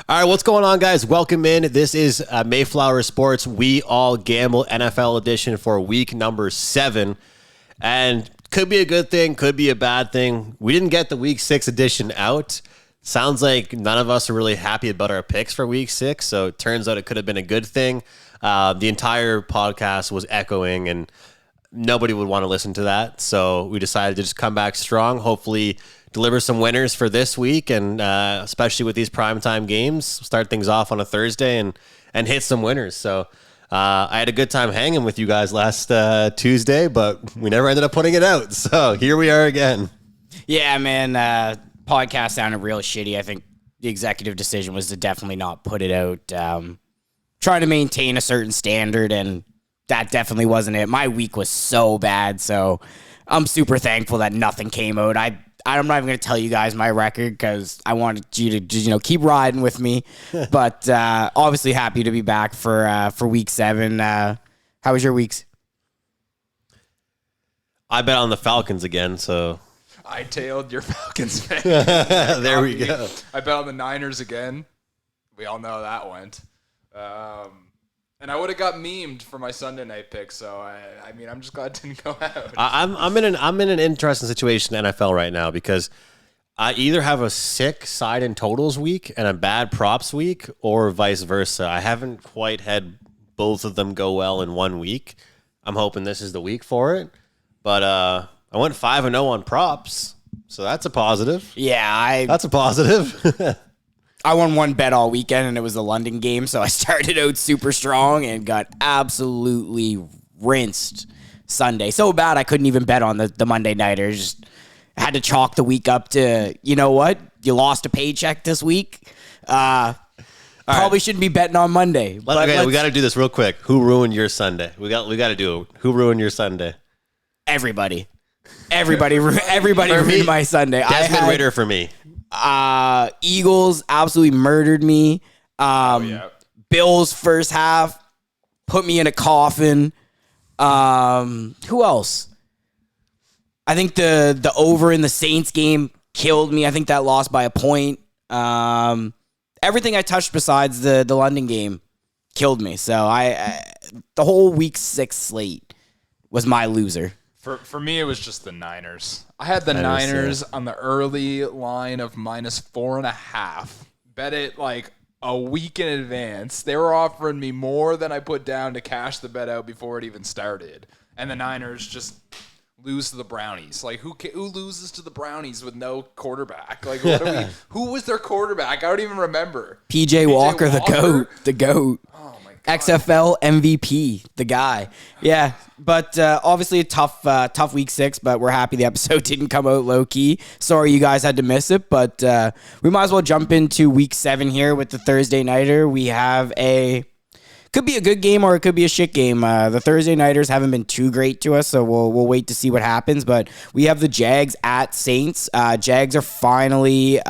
All right, what's going on, guys? Welcome in. This is Mayflower Sports We All Gamble NFL edition for week number 7. And could be a good thing, could be a bad thing. We didn't get the week 6 edition out. Sounds like none of us are really happy about our picks for week 6, so it turns out it could have been a good thing. The entire podcast was echoing, and nobody would want to listen to that. So we decided to just come back strong, hopefully deliver some winners for this week, and especially with these primetime games, start things off on a Thursday and hit some winners. So I had a good time hanging with you guys last Tuesday, but we never ended up putting it out. So here we are again. Yeah, man, podcast sounded real shitty. I think the executive decision was to definitely not put it out. Trying to maintain a certain standard, and that definitely wasn't it. My week was so bad, so I'm super thankful that nothing came out. I'm not even going to tell you guys my record because I wanted you to just, keep riding with me. But obviously happy to be back for week 7. How was your weeks? I bet on the Falcons again, so I tailed your Falcons fan. There we go. I bet on the Niners again. We all know how that went. And I would have got memed for my Sunday night pick, so I mean, I'm just glad it didn't go out. I'm in an interesting situation in the NFL right now because I either have a sick side and totals week and a bad props week, or vice versa. I haven't quite had both of them go well in one week. I'm hoping this is the week for it, but I went 5-0 on props, so that's a positive. Yeah, that's a positive. I won one bet all weekend, and it was the London game, so I started out super strong and got absolutely rinsed Sunday. So bad I couldn't even bet on the Monday nighter. Just had to chalk the week up to, you know what? You lost a paycheck this week. Probably shouldn't be betting on Monday. Okay, we got to do this real quick. Who ruined your Sunday? We got to do it. Who ruined your Sunday? Everybody ruined my Sunday. Desmond Ridder for me. Eagles absolutely murdered me. Bills first half put me in a coffin. Who else? I think the over in the Saints game killed me. I think that lost by a point. Everything I touched besides the London game killed me. So the whole week 6 slate was my loser. For me, it was just the Niners. I had the Niners on the early line of -4.5. Bet it like a week in advance. They were offering me more than I put down to cash the bet out before it even started. And the Niners just lose to the Brownies. Like, who loses to the Brownies with no quarterback? Like, who was their quarterback? I don't even remember. PJ Walker, the GOAT. Oh, my God. XFL MVP, the guy. Yeah, but obviously a tough week 6, but we're happy the episode didn't come out low-key. Sorry you guys had to miss it, but we might as well jump into week 7 here with the Thursday nighter. We have could be a good game or it could be a shit game. The Thursday nighters haven't been too great to us, so we'll wait to see what happens. But we have the Jags at Saints. Jags are finally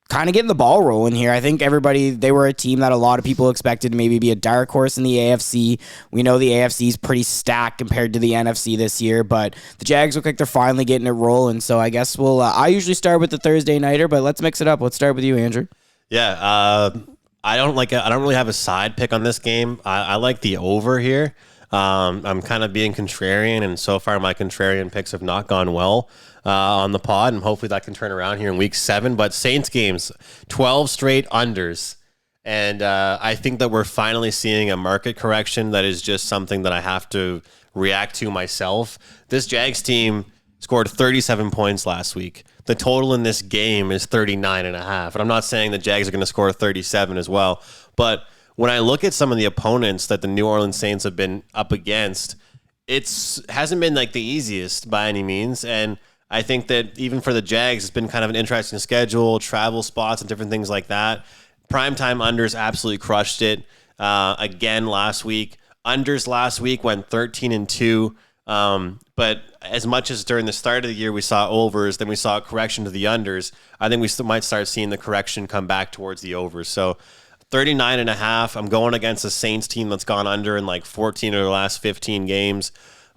kind of getting the ball rolling here. I think they were a team that a lot of people expected to maybe be a dark horse in the AFC. We know the AFC is pretty stacked compared to the NFC this year, but the Jags look like they're finally getting it rolling. So I guess I usually start with the Thursday nighter, but let's mix it up. Let's start with you, Andrew. Yeah, I don't really have a side pick on this game. I like the over here. I'm kind of being contrarian, and so far my contrarian picks have not gone well on the pod, and hopefully that can turn around here in week 7. But Saints games, 12 straight unders, and I think that we're finally seeing a market correction that is just something that I have to react to myself. This Jags team scored 37 points last week. The total in this game is 39.5, and I'm not saying the Jags are going to score 37 as well, but when I look at some of the opponents that the New Orleans Saints have been up against, hasn't been like the easiest by any means. And I think that even for the Jags, it's been kind of an interesting schedule, travel spots and different things like that. Primetime unders absolutely crushed it again last week. Unders last week went 13-2. But as much as during the start of the year we saw overs, then we saw a correction to the unders, I think we still might start seeing the correction come back towards the overs. So 39.5. I'm going against a Saints team that's gone under in like 14 of the last 15 games.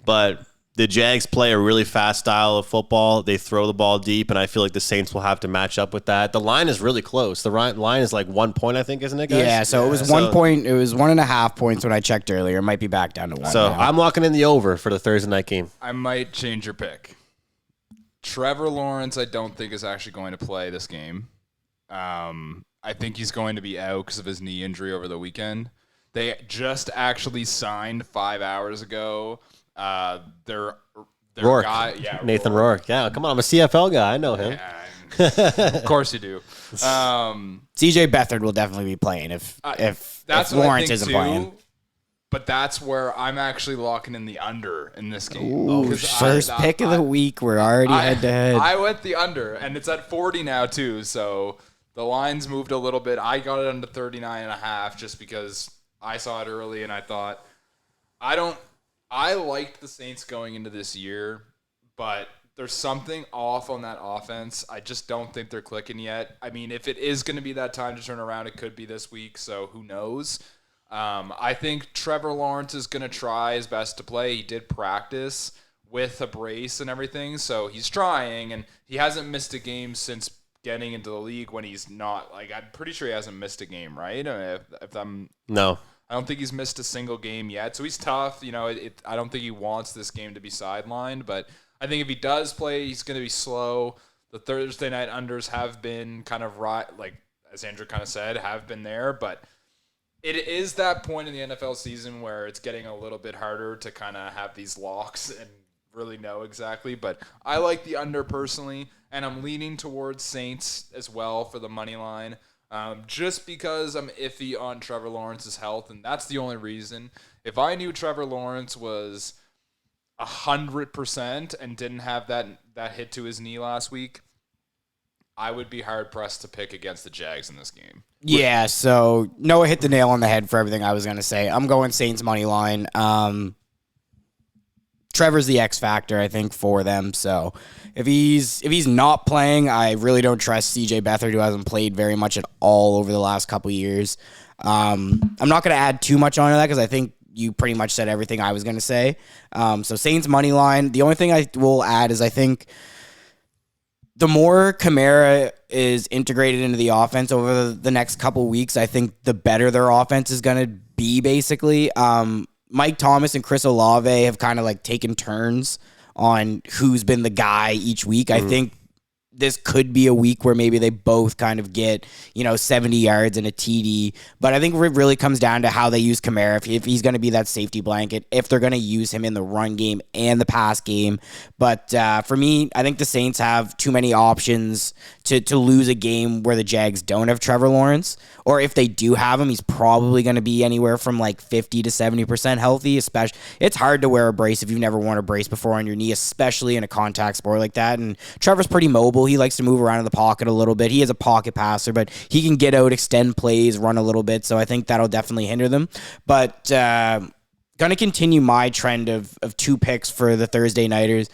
But the Jags play a really fast style of football. They throw the ball deep, and I feel like the Saints will have to match up with that. The line is really close. The line is like 1 point, I think, isn't it, guys? Yeah, so it was 1 point. It was 1.5 points when I checked earlier. It might be back down to 1 So now. I'm locking in the over for the Thursday night game. I might change your pick. Trevor Lawrence, I don't think is actually going to play this game. I think he's going to be out because of his knee injury over the weekend. They just actually signed 5 hours ago. Their Rourke. guy, Nathan Rourke. Yeah, come on. I'm a CFL guy. I know him. Yeah, of course you do. CJ Beathard will definitely be playing if That's what Lawrence I think isn't too, playing. But that's where I'm actually locking in the under in this game. Ooh, first pick of the week. We're already head to head. I went the under, and it's at 40 now too. So the line's moved a little bit. I got it under 39.5 just because I saw it early, and I thought I liked the Saints going into this year, but there's something off on that offense. I just don't think they're clicking yet. I mean, if it is going to be that time to turn around, it could be this week, so who knows? I think Trevor Lawrence is going to try his best to play. He did practice with a brace and everything, so he's trying, and he hasn't missed a game since getting into the league when he's not. Like, I'm pretty sure he hasn't missed a game, right? No. I don't think he's missed a single game yet, so he's tough. You know, I don't think he wants this game to be sidelined, but I think if he does play, he's going to be slow. The Thursday night unders have been kind of like as Andrew kind of said, have been there, but it is that point in the NFL season where it's getting a little bit harder to kind of have these locks and really know exactly. But I like the under personally, and I'm leaning towards Saints as well for the money line. Just because I'm iffy on Trevor Lawrence's health, and that's the only reason. If I knew Trevor Lawrence was 100% and didn't have that hit to his knee last week, I would be hard-pressed to pick against the Jags in this game. Yeah, so Noah hit the nail on the head for everything I was going to say. I'm going Saints money line. Trevor's the X factor, I think, for them. So if he's not playing, I really don't trust CJ Beathard, who hasn't played very much at all over the last couple years. I'm not going to add too much onto that because I think you pretty much said everything I was going to say. So Saints money line. The only thing I will add is I think the more Kamara is integrated into the offense over the next couple weeks, I think the better their offense is going to be, basically. Mike Thomas and Chris Olave have kind of like taken turns on who's been the guy each week. I think this could be a week where maybe they both kind of get, 70 yards and a TD. But I think it really comes down to how they use Kamara, if he's going to be that safety blanket, if they're going to use him in the run game and the pass game. But for me, I think the Saints have too many options to lose a game where the Jags don't have Trevor Lawrence. Or if they do have him, he's probably going to be anywhere from like 50 to 70% healthy. Especially, it's hard to wear a brace if you've never worn a brace before on your knee, especially in a contact sport like that. And Trevor's pretty mobile. He likes to move around in the pocket a little bit. He is a pocket passer, but he can get out, extend plays, run a little bit. So I think that'll definitely hinder them. But going to continue my trend of two picks for the Thursday Nighters.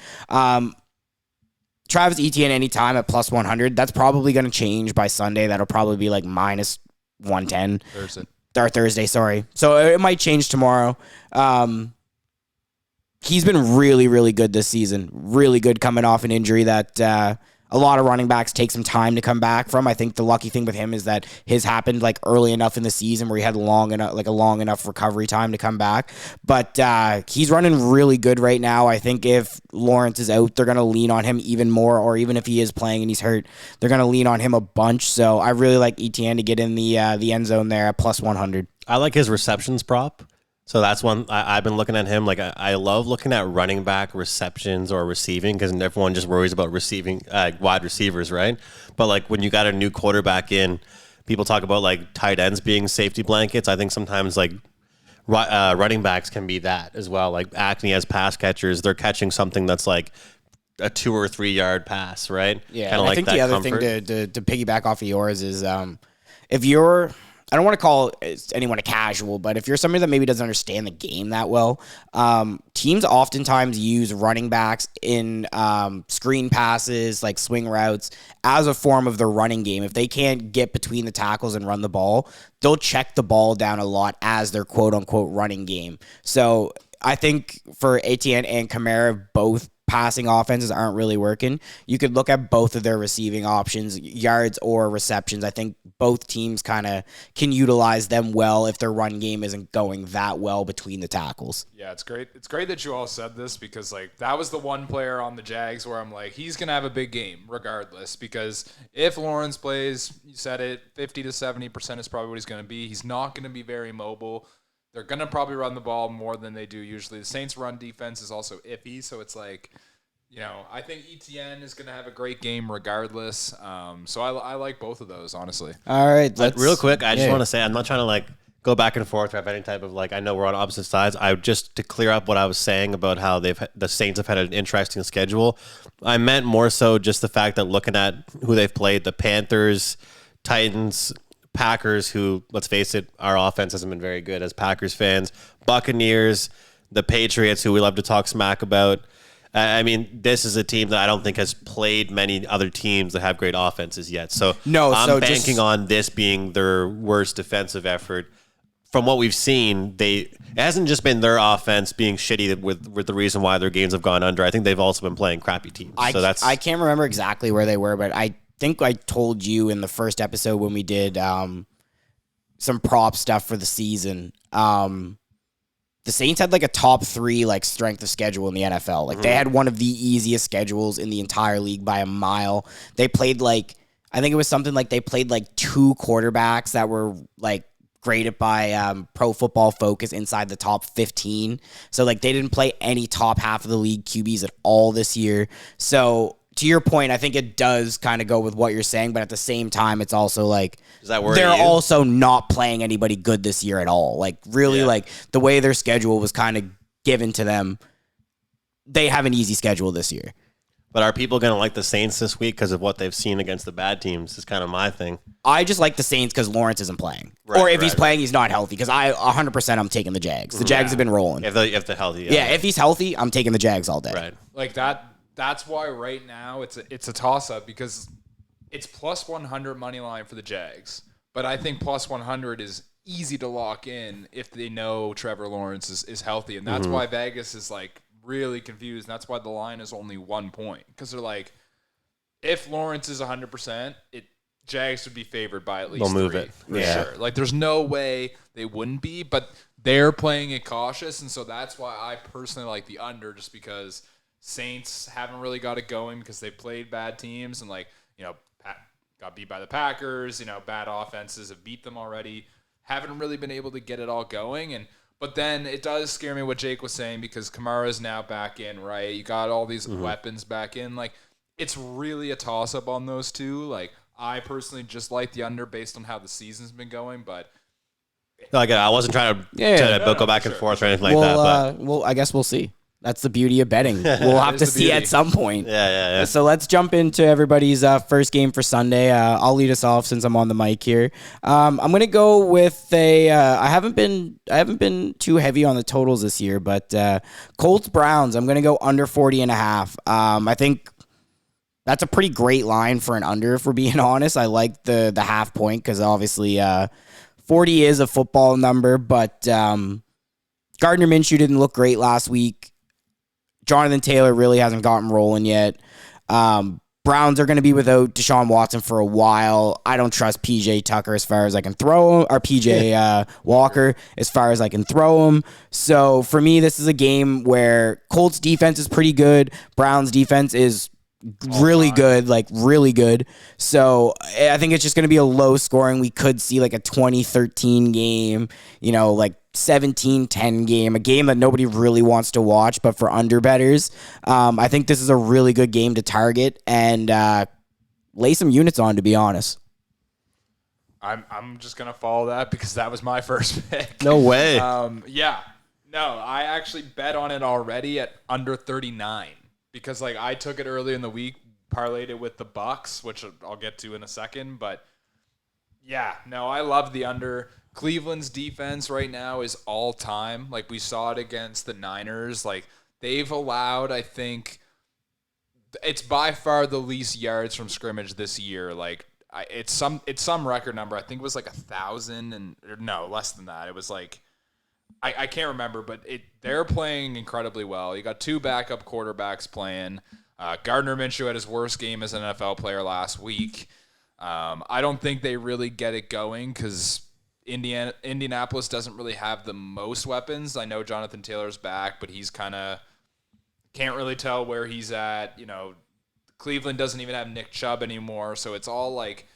Travis Etienne anytime at plus 100. That's probably going to change by Sunday. That'll probably be like minus 110. Thursday, sorry. So it might change tomorrow. He's been really, really good this season. Really good coming off an injury that a lot of running backs take some time to come back from. I think the lucky thing with him is that his happened like early enough in the season where he had a long enough recovery time to come back. But he's running really good right now. I think if Lawrence is out, they're going to lean on him even more, or even if he is playing and he's hurt, they're going to lean on him a bunch. So I really like Etienne to get in the end zone there at plus 100. I like his receptions prop. So that's one I've been looking at him. Like I love looking at running back receptions or receiving because everyone just worries about receiving wide receivers, right? But like when you got a new quarterback in, people talk about like tight ends being safety blankets. I think sometimes like running backs can be that as well. Like acting as pass catchers, they're catching something that's like a 2 or 3 yard pass, right? Yeah, kind of like I think that the other comfort. thing to piggyback off of yours is if you're, I don't want to call anyone a casual, but if you're somebody that maybe doesn't understand the game that well, teams oftentimes use running backs in screen passes, like swing routes, as a form of their running game. If they can't get between the tackles and run the ball, they'll check the ball down a lot as their quote-unquote running game. So I think for Etienne and Kamara, both passing offenses aren't really working. You could look at both of their receiving options, yards or receptions. I think both teams kind of can utilize them well if their run game isn't going that well between the tackles. Yeah, it's great. It's great that you all said this because like that was the one player on the Jags where I'm like, he's gonna have a big game regardless. Because if Lawrence plays, you said it, 50 to 70% is probably what he's gonna be. He's not gonna be very mobile. They're going to probably run the ball more than they do usually. The Saints' run defense is also iffy, so it's like, I think ETN is going to have a great game regardless. So I like both of those, honestly. All right. Real quick, I just want to say I'm not trying to go back and forth or have any type of I know we're on opposite sides. Just to clear up what I was saying about how the Saints have had an interesting schedule. I meant more so just the fact that looking at who they've played, the Panthers, Titans, Packers, who, let's face it, our offense hasn't been very good as Packers fans, Buccaneers, the Patriots, who we love to talk smack about. I mean, this is a team that I don't think has played many other teams that have great offenses yet. So I'm banking on this being their worst defensive effort. From what we've seen, it hasn't just been their offense being shitty with the reason why their games have gone under. I think they've also been playing crappy teams. I can't remember exactly where they were, but I think I told you in the first episode when we did some prop stuff for the season. The Saints had a top 3 strength of schedule in the NFL. They had one of the easiest schedules in the entire league by a mile. They played I think it was something they played 2 quarterbacks that were graded by Pro Football Focus inside the top 15. So they didn't play any top half of the league QBs at all this year. So to your point, I think it does kind of go with what you're saying, but at the same time, it's also does that worry they're you? also not playing anybody good this year at all. The way their schedule was kind of given to them, they have an easy schedule this year. But are people going to like the Saints this week because of what they've seen against the bad teams? Is kind of my thing. I just like the Saints because Lawrence isn't playing. Or if he's playing, he's not healthy. Because 100% I'm taking the Jags. The Jags have been rolling. If they're healthy. Yeah, if he's healthy, I'm taking the Jags all day. Right. That's why right now it's a toss-up because it's plus 100 money line for the Jags. But I think plus 100 is easy to lock in if they know Trevor Lawrence is healthy. And that's why Vegas is really confused. And that's why the line is only 1 point. Because they're if Lawrence is 100%, Jags would be favored by at least they'll move 3, it. For sure. There's no way they wouldn't be. But they're playing it cautious. And so that's why I personally like the under just because – Saints haven't really got it going because they played bad teams and got beat by the Packers. Bad offenses have beat them already. Haven't really been able to get it all going. But then it does scare me what Jake was saying because Kamara's now back in, right? You got all these weapons back in. It's really a toss-up on those two. I personally just like the under based on how the season's been going, but I wasn't trying to go back and forth or anything like that. But I guess we'll see. That's the beauty of betting. We'll have to see at some point. Yeah. So let's jump into everybody's first game for Sunday. I'll lead us off since I'm on the mic here. I'm gonna go with I haven't been too heavy on the totals this year, but Colts Browns. I'm gonna go under 40.5. I think that's a pretty great line for an under. If we're being honest, I like the half point because obviously 40 is a football number, but Gardner Minshew didn't look great last week. Jonathan Taylor really hasn't gotten rolling yet. Browns are going to be without Deshaun Watson for a while. I don't trust PJ Tucker as far as I can throw him, or PJ Walker as far as I can throw him. So for me, this is a game where Colts defense is pretty good. Browns defense is really good, really good. So I think it's just going to be a low scoring. We could see a 2013 game, 17-10 game, a game that nobody really wants to watch, but for under bettors, I think this is a really good game to target and lay some units on, to be honest. I'm just gonna follow that because that was my first pick. No way. I actually bet on it already at under 39 because I took it early in the week, parlayed it with the Bucks, which I'll get to in a second, but I love the under. Cleveland's defense right now is all time. We saw it against the Niners. They've allowed, I think, it's by far the least yards from scrimmage this year. It's some record number. I think it was 1,000 and no, less than that. It was I can't remember, but they're playing incredibly well. You got 2 backup quarterbacks playing. Gardner Minshew had his worst game as an NFL player last week. I don't think they really get it going because Indianapolis doesn't really have the most weapons. I know Jonathan Taylor's back, but he's kind of can't really tell where he's at. Cleveland doesn't even have Nick Chubb anymore, so it's all like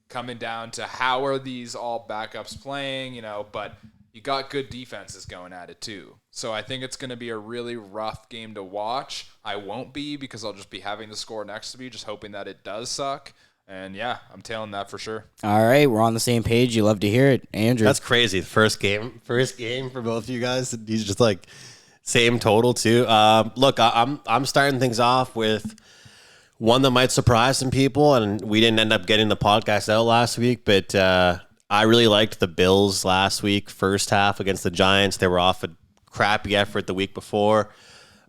coming down to how are these all backups playing, but you got good defenses going at it too. So I think it's going to be a really rough game to watch. I won't be because I'll just be having the score next to me, just hoping that it does suck. And yeah, I'm tailing that for sure. All right, we're on the same page. You love to hear it, Andrew. That's crazy. First game for both of you guys. He's just like same total too. Look, I'm starting things off with one that might surprise some people, and we didn't end up getting the podcast out last week, but I really liked the Bills last week, first half against the Giants. They were off a crappy effort the week before.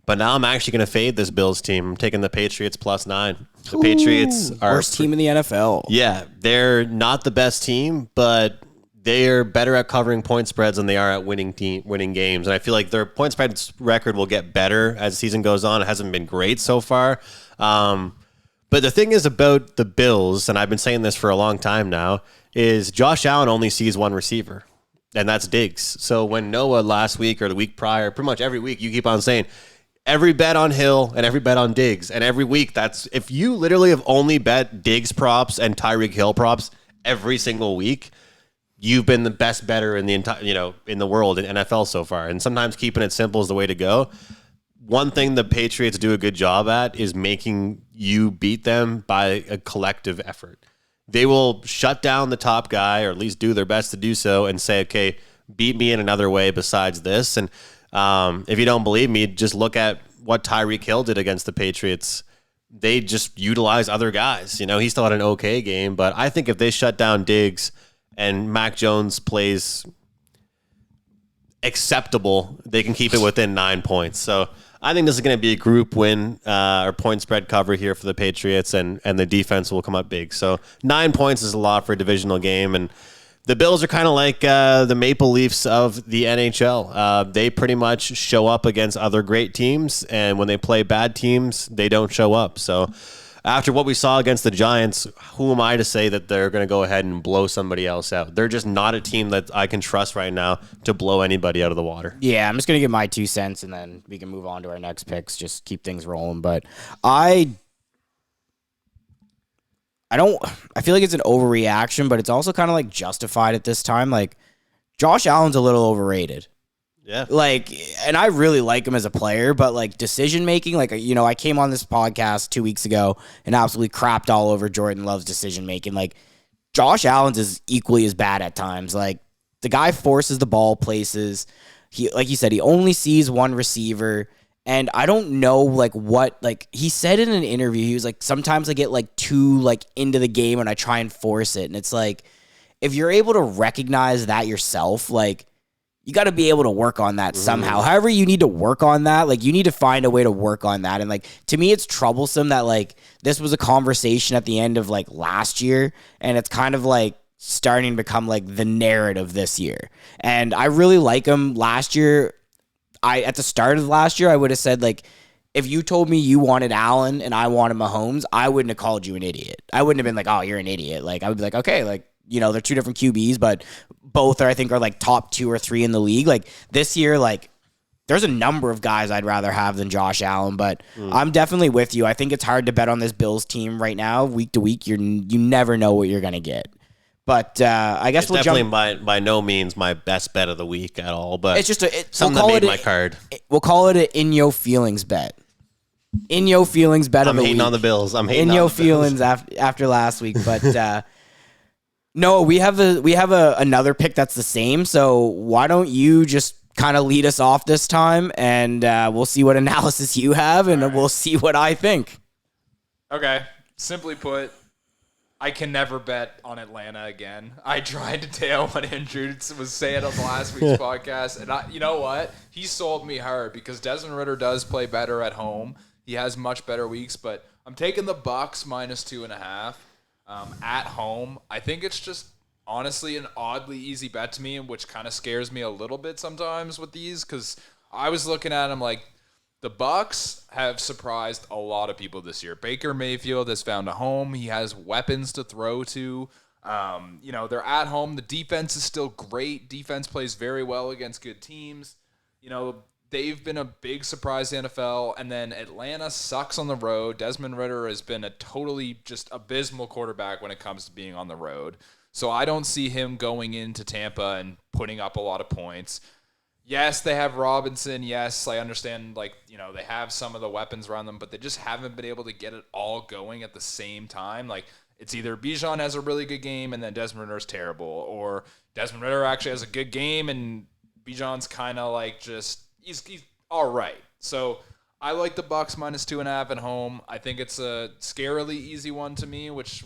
But now I'm actually going to fade this Bills team. I'm taking the Patriots +9. The Patriots are worst team in the NFL. Yeah, they're not the best team, but they're better at covering point spreads than they are at winning games. And I feel like their point spread record will get better as the season goes on. It hasn't been great so far. But the thing is about the Bills, and I've been saying this for a long time now, is Josh Allen only sees one receiver, and that's Diggs. So when Noah last week or the week prior, pretty much every week, you keep on saying, every bet on Hill and every bet on Diggs. And every week, that's if you literally have only bet Diggs props and Tyreek Hill props every single week, you've been the best bettor in the entire, in the world in NFL so far. And sometimes keeping it simple is the way to go. One thing the Patriots do a good job at is making you beat them by a collective effort. They will shut down the top guy, or at least do their best to do so, and say, okay, beat me in another way besides this. And if you don't believe me, just look at what Tyreek Hill did against the Patriots. They just utilize other guys. He still had an okay game, but I think if they shut down Diggs and Mac Jones plays acceptable, they can keep it within 9 points. So I think this is going to be a group win or point spread cover here for the Patriots, and the defense will come up big. So 9 points is a lot for a divisional game, and the Bills are kind of like the Maple Leafs of the NHL. They pretty much show up against other great teams, and when they play bad teams, they don't show up. So after what we saw against the Giants, who am I to say that they're going to go ahead and blow somebody else out? They're just not a team that I can trust right now to blow anybody out of the water. Yeah, I'm just going to give my 2 cents, and then we can move on to our next picks, just keep things rolling. But I feel like it's an overreaction, but it's also kind of like justified at this time. Like, Josh Allen's a little overrated. Yeah. And I really like him as a player, but decision making, I came on this podcast 2 weeks ago and absolutely crapped all over Jordan Love's decision making. Josh Allen's is equally as bad at times. The guy forces the ball places. He, like you said, he only sees one receiver. And I don't know what he said in an interview. He was like, sometimes I get too into the game and I try and force it. And it's if you're able to recognize that yourself, you got to be able to work on that somehow. However you need to work on that, you need to find a way to work on that. And to me, it's troublesome that this was a conversation at the end of last year, and it's kind of starting to become the narrative this year. And I really like him. Last year, at the start of last year, I would have said if you told me you wanted Allen and I wanted Mahomes, I wouldn't have called you an idiot. I wouldn't have been oh, you're an idiot. I would be okay, they're two different QBs, but both I think are top 2 or 3 in the league. This year, there's a number of guys I'd rather have than Josh Allen, but I'm definitely with you. I think it's hard to bet on this Bills team right now, week to week. You never know what you're gonna get. But I guess it's definitely by no means my best bet of the week at all. But it's just something that made my card. We'll call it an in your feelings bet. In your feelings bet of the week. I'm hating on the Bills. I'm hating on your the feelings after last week, but. No, we have another pick that's the same. So why don't you just kind of lead us off this time, and we'll see what analysis you have, and we'll see what I think. Okay. Simply put, I can never bet on Atlanta again. I tried to tail what Andrew was saying on the last week's podcast, and you know what? He sold me hard because Desmond Ridder does play better at home. He has much better weeks, but I'm taking the Bucks -2.5. At home. I think it's just honestly an oddly easy bet to me, which kind of scares me a little bit sometimes with these, because I was looking at them like the Bucks have surprised a lot of people this year. Baker Mayfield has found a home. He has weapons to throw to. They're at home. The defense is still great. Defense plays very well against good teams. They've been a big surprise to the NFL, and then Atlanta sucks on the road. Desmond Ridder has been a totally just abysmal quarterback when it comes to being on the road. So I don't see him going into Tampa and putting up a lot of points. Yes, they have Robinson. Yes, I understand, they have some of the weapons around them, but they just haven't been able to get it all going at the same time. It's either Bijan has a really good game and then Desmond Ridder's terrible, or Desmond Ridder actually has a good game and Bijan's kind of he's all right. So I like the Bucks -2.5 at home. I think it's a scarily easy one to me, which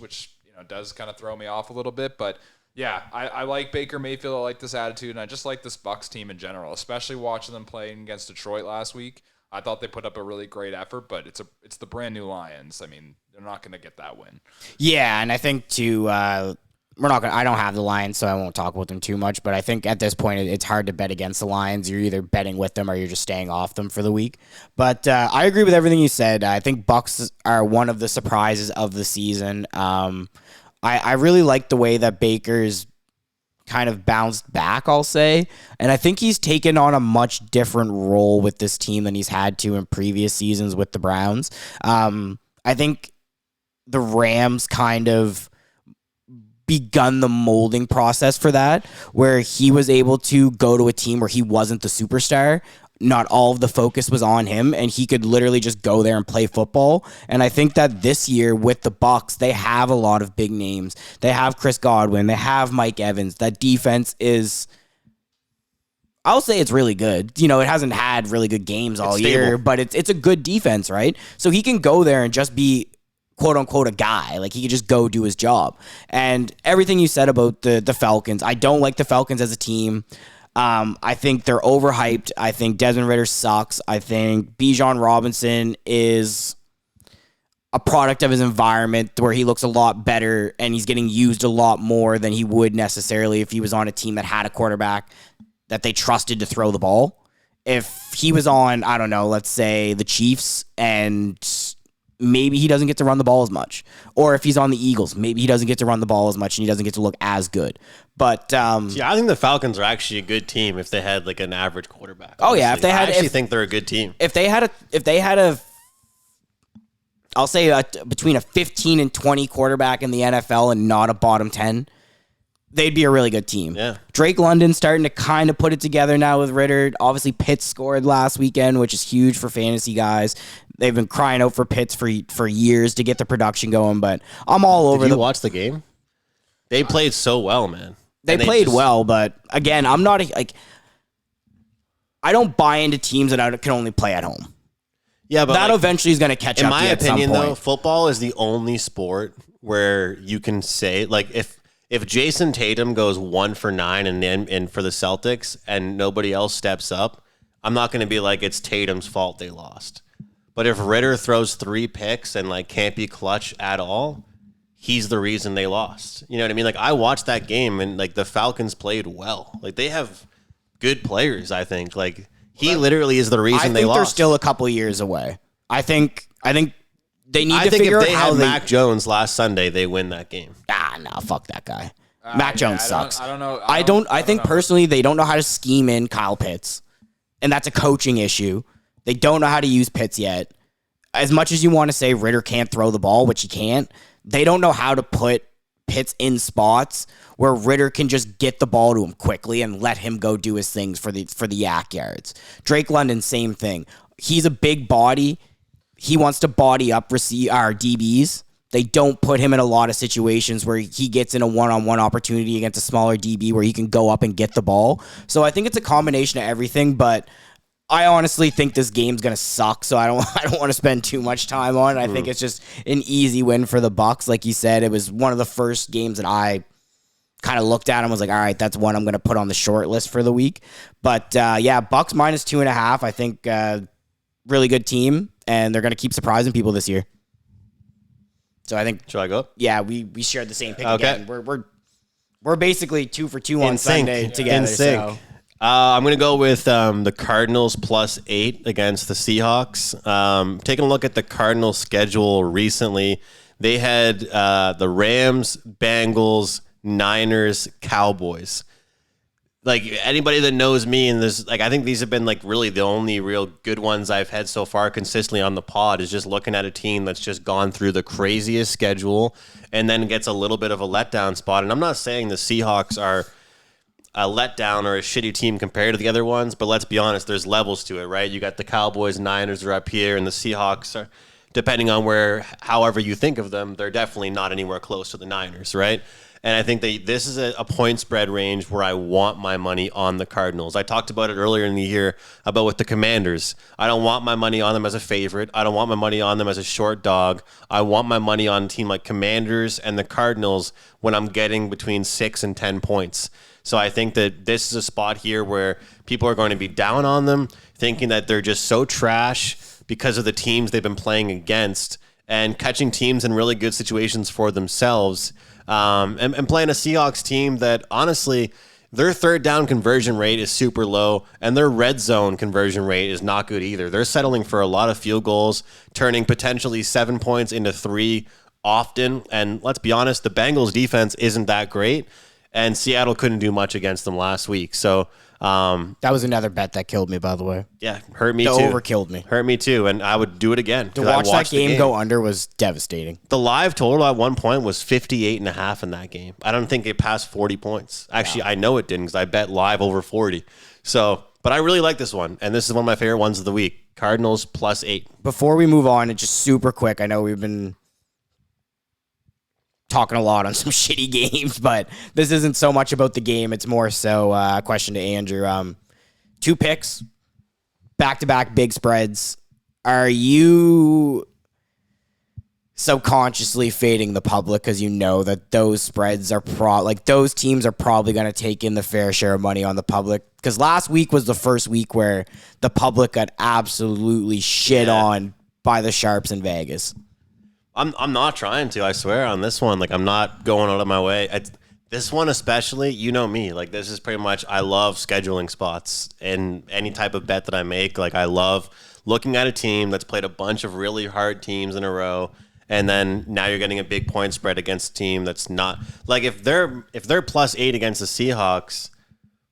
does kind of throw me off a little bit. But yeah, I like Baker Mayfield. I like this attitude, and I just like this Bucks team in general, especially watching them playing against Detroit last week. I thought they put up a really great effort, but it's the brand new Lions. I mean, they're not going to get that win. Yeah, and I think too. I don't have the Lions, so I won't talk about them too much, but I think at this point it's hard to bet against the Lions. You're either betting with them or you're just staying off them for the week. But I agree with everything you said. I think Bucks are one of the surprises of the season. I really like the way that Baker's kind of bounced back, I'll say. And I think he's taken on a much different role with this team than he's had to in previous seasons with the Browns. I think the Rams kind of begun the molding process for that, where he was able to go to a team where he wasn't the superstar. Not all of the focus was on him, and he could literally just go there and play football. And I think that this year with the Bucks, they have a lot of big names. They have Chris Godwin. They have Mike Evans. That defense is, I'll say it's really good. It hasn't had really good games all year, but it's a good defense, right? So he can go there and just be quote unquote a guy. He could just go do his job. And everything you said about the Falcons, I don't like the Falcons as a team. I think they're overhyped. I think Desmond Ridder sucks. I think Bijan Robinson is a product of his environment where he looks a lot better and he's getting used a lot more than he would necessarily if he was on a team that had a quarterback that they trusted to throw the ball. If he was on, I don't know, let's say the Chiefs, and maybe he doesn't get to run the ball as much. Or if he's on the Eagles, maybe he doesn't get to run the ball as much and he doesn't get to look as good. But I think the Falcons are actually a good team if they had an average quarterback. Oh yeah, I actually think they're a good team. If they had a I'll say between a 15 and 20 quarterback in the NFL and not a bottom 10, they'd be a really good team. Yeah. Drake London's starting to kind of put it together now with Ridder. Obviously, Pitts scored last weekend, which is huge for fantasy guys. They've been crying out for Pitts for years to get the production going, but I'm all over. Did you watch the game? They played so well, man. They played well, but again, I'm not I don't buy into teams that can only play at home. Yeah, but that eventually is going to catch up. In my opinion, though, though, football is the only sport where you can say if Jason Tatum goes 1 for 9 and for the Celtics and nobody else steps up, I'm not going to be like it's Tatum's fault they lost. But if Ridder throws 3 picks and can't be clutch at all, he's the reason they lost. You know what I mean? I watched that game and the Falcons played well. They have good players, I think. He literally is the reason they lost. They're still a couple years away. I think they need to figure out how if they had Mac Jones last Sunday, they win that game. No, fuck that guy. Mac Jones sucks. I don't know. I think personally they don't know how to scheme in Kyle Pitts, and that's a coaching issue. They don't know how to use Pitts yet. As much as you want to say Ridder can't throw the ball, which he can't, they don't know how to put Pitts in spots where Ridder can just get the ball to him quickly and let him go do his things for the yak yards. Drake London, same thing. He's a big body. He wants to body up our DBs. They don't put him in a lot of situations where he gets in a one-on-one opportunity against a smaller DB where he can go up and get the ball. So I think it's a combination of everything, but I honestly think this game's going to suck, so I don't want to spend too much time on it. I think it's just an easy win for the Bucks. Like you said, it was one of the first games that I kind of looked at and was like, all right, that's one I'm going to put on the short list for the week. But Bucks -2.5. I think really good team, and they're going to keep surprising people this year. So I think. Should I go? Yeah, we shared the same pick okay. again. We're We're basically 2 for 2 on Sunday together. In sync. So. I'm going to go with the Cardinals +8 against the Seahawks. Taking a look at the Cardinals' schedule recently, they had the Rams, Bengals, Niners, Cowboys. Like anybody that knows me, and this, like I think these have been like really the only real good ones I've had so far consistently on the pod, is just looking at a team that's just gone through the craziest schedule and then gets a little bit of a letdown spot. And I'm not saying the Seahawks are a letdown or a shitty team compared to the other ones, but let's be honest, there's levels to it, right? You got the Cowboys, Niners are up here, and the Seahawks are, depending on however you think of them, they're definitely not anywhere close to the Niners, right? And I think that this is a point spread range where I want my money on the Cardinals. I talked about it earlier in the year about with the Commanders. I don't want my money on them as a favorite. I don't want my money on them as a short dog. I want my money on a team like Commanders and the Cardinals when I'm getting between 6 and 10 points. So I think that this is a spot here where people are going to be down on them, thinking that they're just so trash because of the teams they've been playing against, and catching teams in really good situations for themselves. And playing a Seahawks team that, honestly, their third down conversion rate is super low, and their red zone conversion rate is not good either. They're settling for a lot of field goals, turning potentially 7 points into 3 often. And let's be honest, the Bengals defense isn't that great, and Seattle couldn't do much against them last week. So that was another bet that killed me, by the way. yeah, hurt me The too. over killed me. Hurt me too, and I would do it again. To watch that game go under was devastating. The live total at one point was 58.5 in that game. I don't think it passed 40 points. Actually, I know it didn't because I bet live over 40. So, but I really like this one, and this is one of my favorite ones of the week. Cardinals +8. Before we move on, and just super quick, I know we've been talking a lot on some shitty games, but this isn't so much about the game. It's more so a question to Andrew. 2 picks, back-to-back big spreads. Are you subconsciously fading the public because you know that those spreads are those teams are probably going to take in the fair share of money on the public? Because last week was the first week where the public got absolutely shit on by the sharps in Vegas. I'm not trying to, I swear, on this one. Like, I'm not going out of my way. This one especially, you know me. Like, this is pretty much, I love scheduling spots in any type of bet that I make. Like, I love looking at a team that's played a bunch of really hard teams in a row, and then now you're getting a big point spread against a team that's not. Like, if they're +8 against the Seahawks,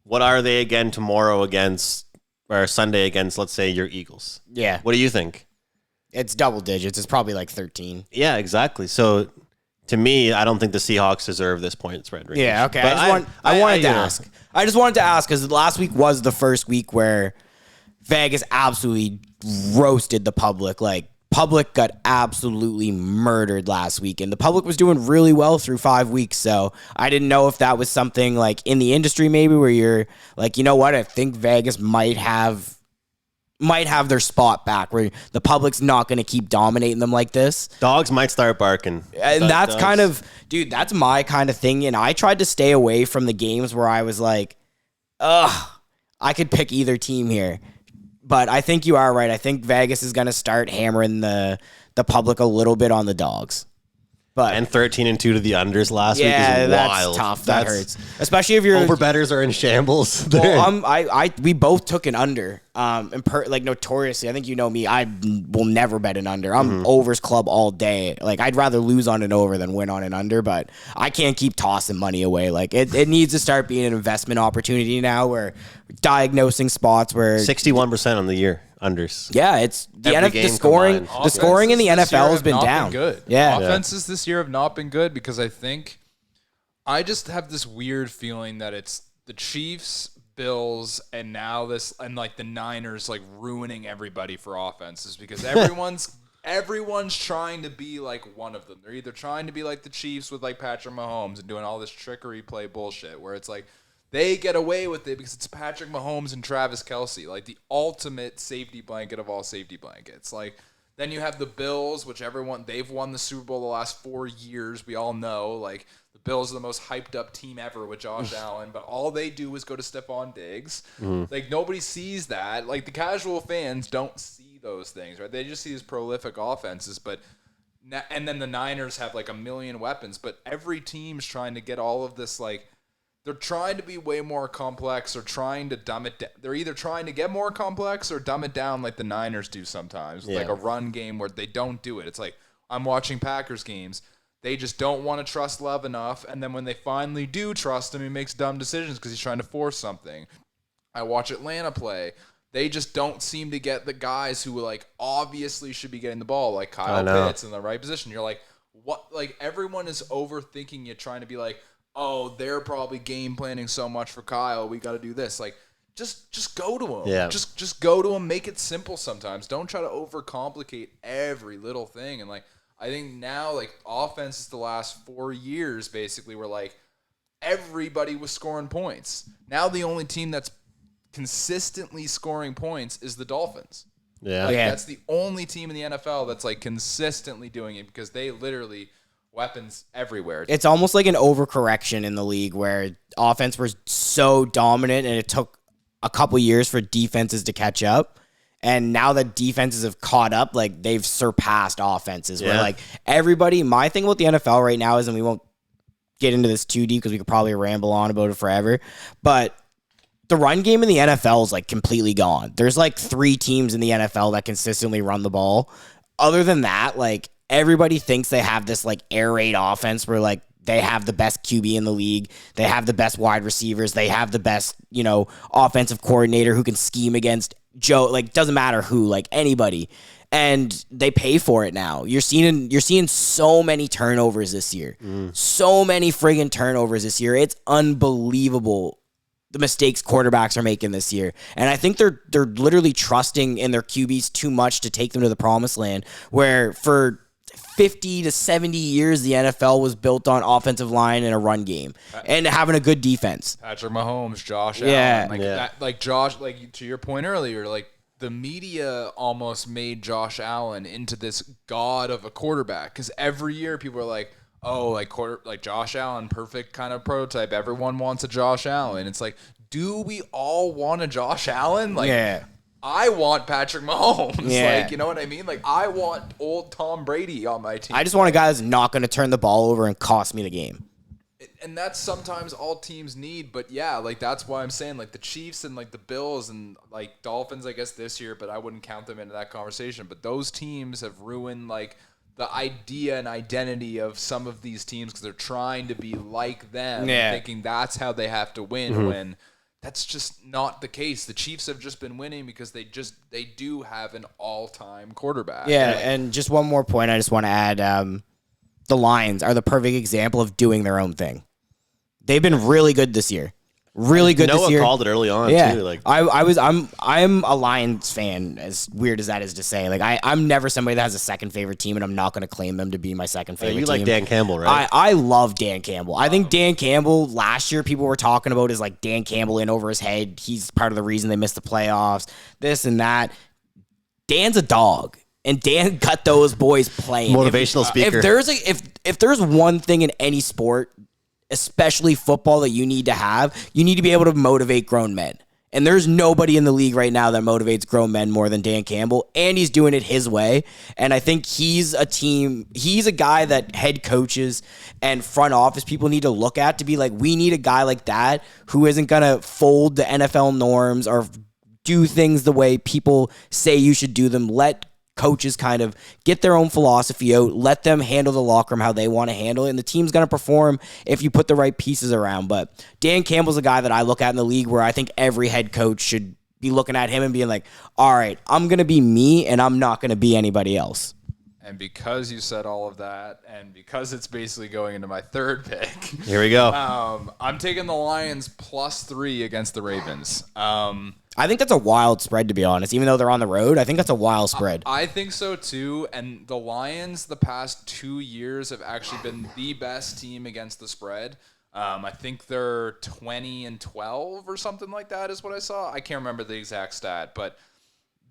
what are they again tomorrow against, or Sunday against, let's say, your Eagles? Yeah. What do you think? It's double digits. It's probably like 13. Yeah, exactly. So, to me, I don't think the Seahawks deserve this point spread range. Yeah, okay. But I wanted to ask. I just wanted to ask because last week was the first week where Vegas absolutely roasted the public. Like, public got absolutely murdered last week, and the public was doing really well through 5 weeks. So I didn't know if that was something like in the industry maybe where you're like, you know what, I think Vegas might have their spot back where the public's not going to keep dominating them like this. Dogs might start barking. And that's kind of, dude, that's my kind of thing. And I tried to stay away from the games where I was like, ugh, I could pick either team here. But I think you are right. I think Vegas is going to start hammering the public a little bit on the dogs. But and 13-2 to the unders last week is wild. That's tough. That hurts, especially if you're overbetters are in shambles. Well, we both took an under. Like notoriously, I think you know me. I will never bet an under. I'm overs club all day. Like I'd rather lose on an over than win on an under. But I can't keep tossing money away. Like it needs to start being an investment opportunity now. Where diagnosing spots where 61% on the year. Unders. Yeah, it's the scoring. Combined. The scoring in the NFL has been down. Good. Yeah, offenses this year have not been good because I just have this weird feeling that it's the Chiefs, Bills, and now like the Niners like ruining everybody for offenses because everyone's trying to be like one of them. They're either trying to be like the Chiefs with like Patrick Mahomes and doing all this trickery play bullshit where it's like. They get away with it because it's Patrick Mahomes and Travis Kelce, like the ultimate safety blanket of all safety blankets. Like then you have the Bills, which they've won the Super Bowl the last 4 years. We all know, like the Bills are the most hyped up team ever with Josh Allen, but all they do is go to Stephon Diggs. Like nobody sees that. Like the casual fans don't see those things, right? They just see these prolific offenses, and then the Niners have like a million weapons, but every team's trying to get all of this like they're trying to be way more complex or trying to dumb it down. They're either trying to get more complex or dumb it down like the Niners do sometimes. Yeah. Like a run game where they don't do it. It's like I'm watching Packers games. They just don't want to trust Love enough. And then when they finally do trust him, he makes dumb decisions because he's trying to force something. I watch Atlanta play. They just don't seem to get the guys who like obviously should be getting the ball, like Kyle Pitts in the right position. You're like, what? Like everyone is overthinking it, trying to be like, oh, they're probably game planning so much for Kyle. We got to do this. Like, just go to him. Yeah. Just go to him. Make it simple sometimes. Don't try to overcomplicate every little thing. And like, I think now like offenses the last 4 years basically were like everybody was scoring points. Now the only team that's consistently scoring points is the Dolphins. Yeah. Like, that's the only team in the NFL that's like consistently doing it because they literally weapons everywhere. It's almost like an overcorrection in the league where offense was so dominant and it took a couple years for defenses to catch up. And now that defenses have caught up, like they've surpassed offenses. Where like everybody, my thing about the NFL right now is, and we won't get into this too deep because we could probably ramble on about it forever, but the run game in the NFL is like completely gone. There's like 3 teams in the NFL that consistently run the ball. Other than that, like everybody thinks they have this like air raid offense where like they have the best QB in the league. They have the best wide receivers. They have the best, offensive coordinator who can scheme against Joe. Like doesn't matter who, like anybody. And they pay for it now. You're seeing so many turnovers this year. So many friggin' turnovers this year. It's unbelievable the mistakes quarterbacks are making this year. And I think they're literally trusting in their QBs too much to take them to the promised land, where for 50 to 70 years, the NFL was built on offensive line and a run game and having a good defense. Patrick Mahomes, Josh Yeah. Allen. Like Josh, like to your point earlier, like the media almost made Josh Allen into this god of a quarterback because every year people are like, oh, like Josh Allen, perfect kind of prototype. Everyone wants a Josh Allen. It's like, do we all want a Josh Allen? Like, Yeah. I want Patrick Mahomes. Yeah. Like, you know what I mean? Like, I want old Tom Brady on my team. I just want a guy that's not going to turn the ball over and cost me the game. And that's sometimes all teams need, but yeah, like that's why I'm saying like the Chiefs and like the Bills and like Dolphins, I guess this year, but I wouldn't count them into that conversation. But those teams have ruined like the idea and identity of some of these teams because they're trying to be like them, and thinking that's how they have to win when that's just not the case. The Chiefs have just been winning because they do have an all-time quarterback. Yeah, and just one more point I just want to add. The Lions are the perfect example of doing their own thing. They've been really good this year. Really good this year. Noah called it early on too. Like I'm a Lions fan, as weird as that is to say. Like I'm never somebody that has a second favorite team, and I'm not going to claim them to be my second favorite you team. like Dan Campbell, right? I love Dan Campbell. I think Dan Campbell last year people were talking about is like Dan Campbell in over his head. He's part of the reason they missed the playoffs. This and that. Dan's a dog. And Dan got those boys playing. Motivational speaker. If there's one thing in any sport, especially football, that you need to be able to motivate grown men. And there's nobody in the league right now that motivates grown men more than Dan Campbell, and he's doing it his way. And I think he's a guy that head coaches and front office people need to look at to be like, we need a guy like that who isn't going to fold the NFL norms or do things the way people say you should do them. Let coaches kind of get their own philosophy out, let them handle the locker room how they want to handle it, and the team's going to perform if you put the right pieces around. But Dan Campbell's a guy that I look at in the league where I think every head coach should be looking at him and being like, all right, I'm going to be me and I'm not going to be anybody else. And because you said all of that, and because it's basically going into my third pick, here we go. I'm taking the Lions +3 against the Ravens. I think that's a wild spread, to be honest. Even though they're on the road, I think that's a wild spread. I think so too. And the Lions, the past 2 years, have actually been the best team against the spread. I think they're 20-12 or something like that is what I saw. I can't remember the exact stat, but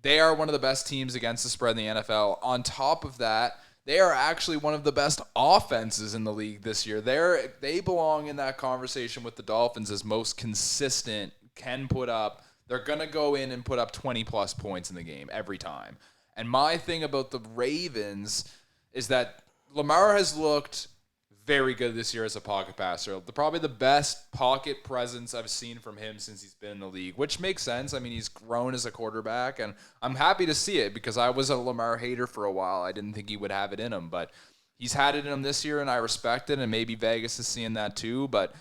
they are one of the best teams against the spread in the NFL. On top of that, they are actually one of the best offenses in the league this year. They belong in that conversation with the Dolphins as most consistent, can put up. They're going to go in and put up 20-plus points in the game every time. And my thing about the Ravens is that Lamar has looked very good this year as a pocket passer. Probably the best pocket presence I've seen from him since he's been in the league, which makes sense. I mean, he's grown as a quarterback, and I'm happy to see it because I was a Lamar hater for a while. I didn't think he would have it in him, but he's had it in him this year, and I respect it, and maybe Vegas is seeing that too. But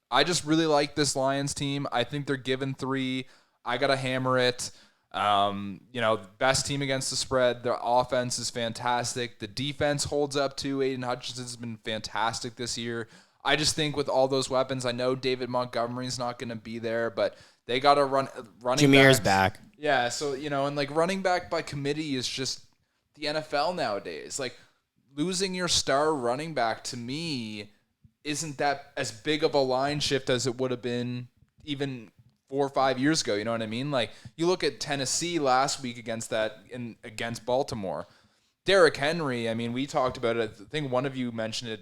I just really like this Lions team. I think they're given 3. I got to hammer it. Best team against the spread. Their offense is fantastic. The defense holds up too. Aiden Hutchinson's been fantastic this year. I just think with all those weapons, I know David Montgomery's not going to be there, but they got to running Jameer's back. Yeah, so, and like running back by committee is just the NFL nowadays. Like losing your star running back to me isn't that as big of a line shift as it would have been even 4 or 5 years ago. You know what I mean? Like you look at Tennessee last week against Baltimore. Derrick Henry, I mean, we talked about it. I think one of you mentioned it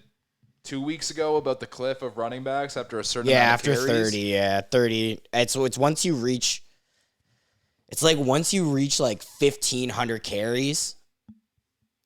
2 weeks ago about the cliff of running backs after a certain amount of carries. 30. Yeah, 30. It's once you reach. It's like once you reach like 1,500 carries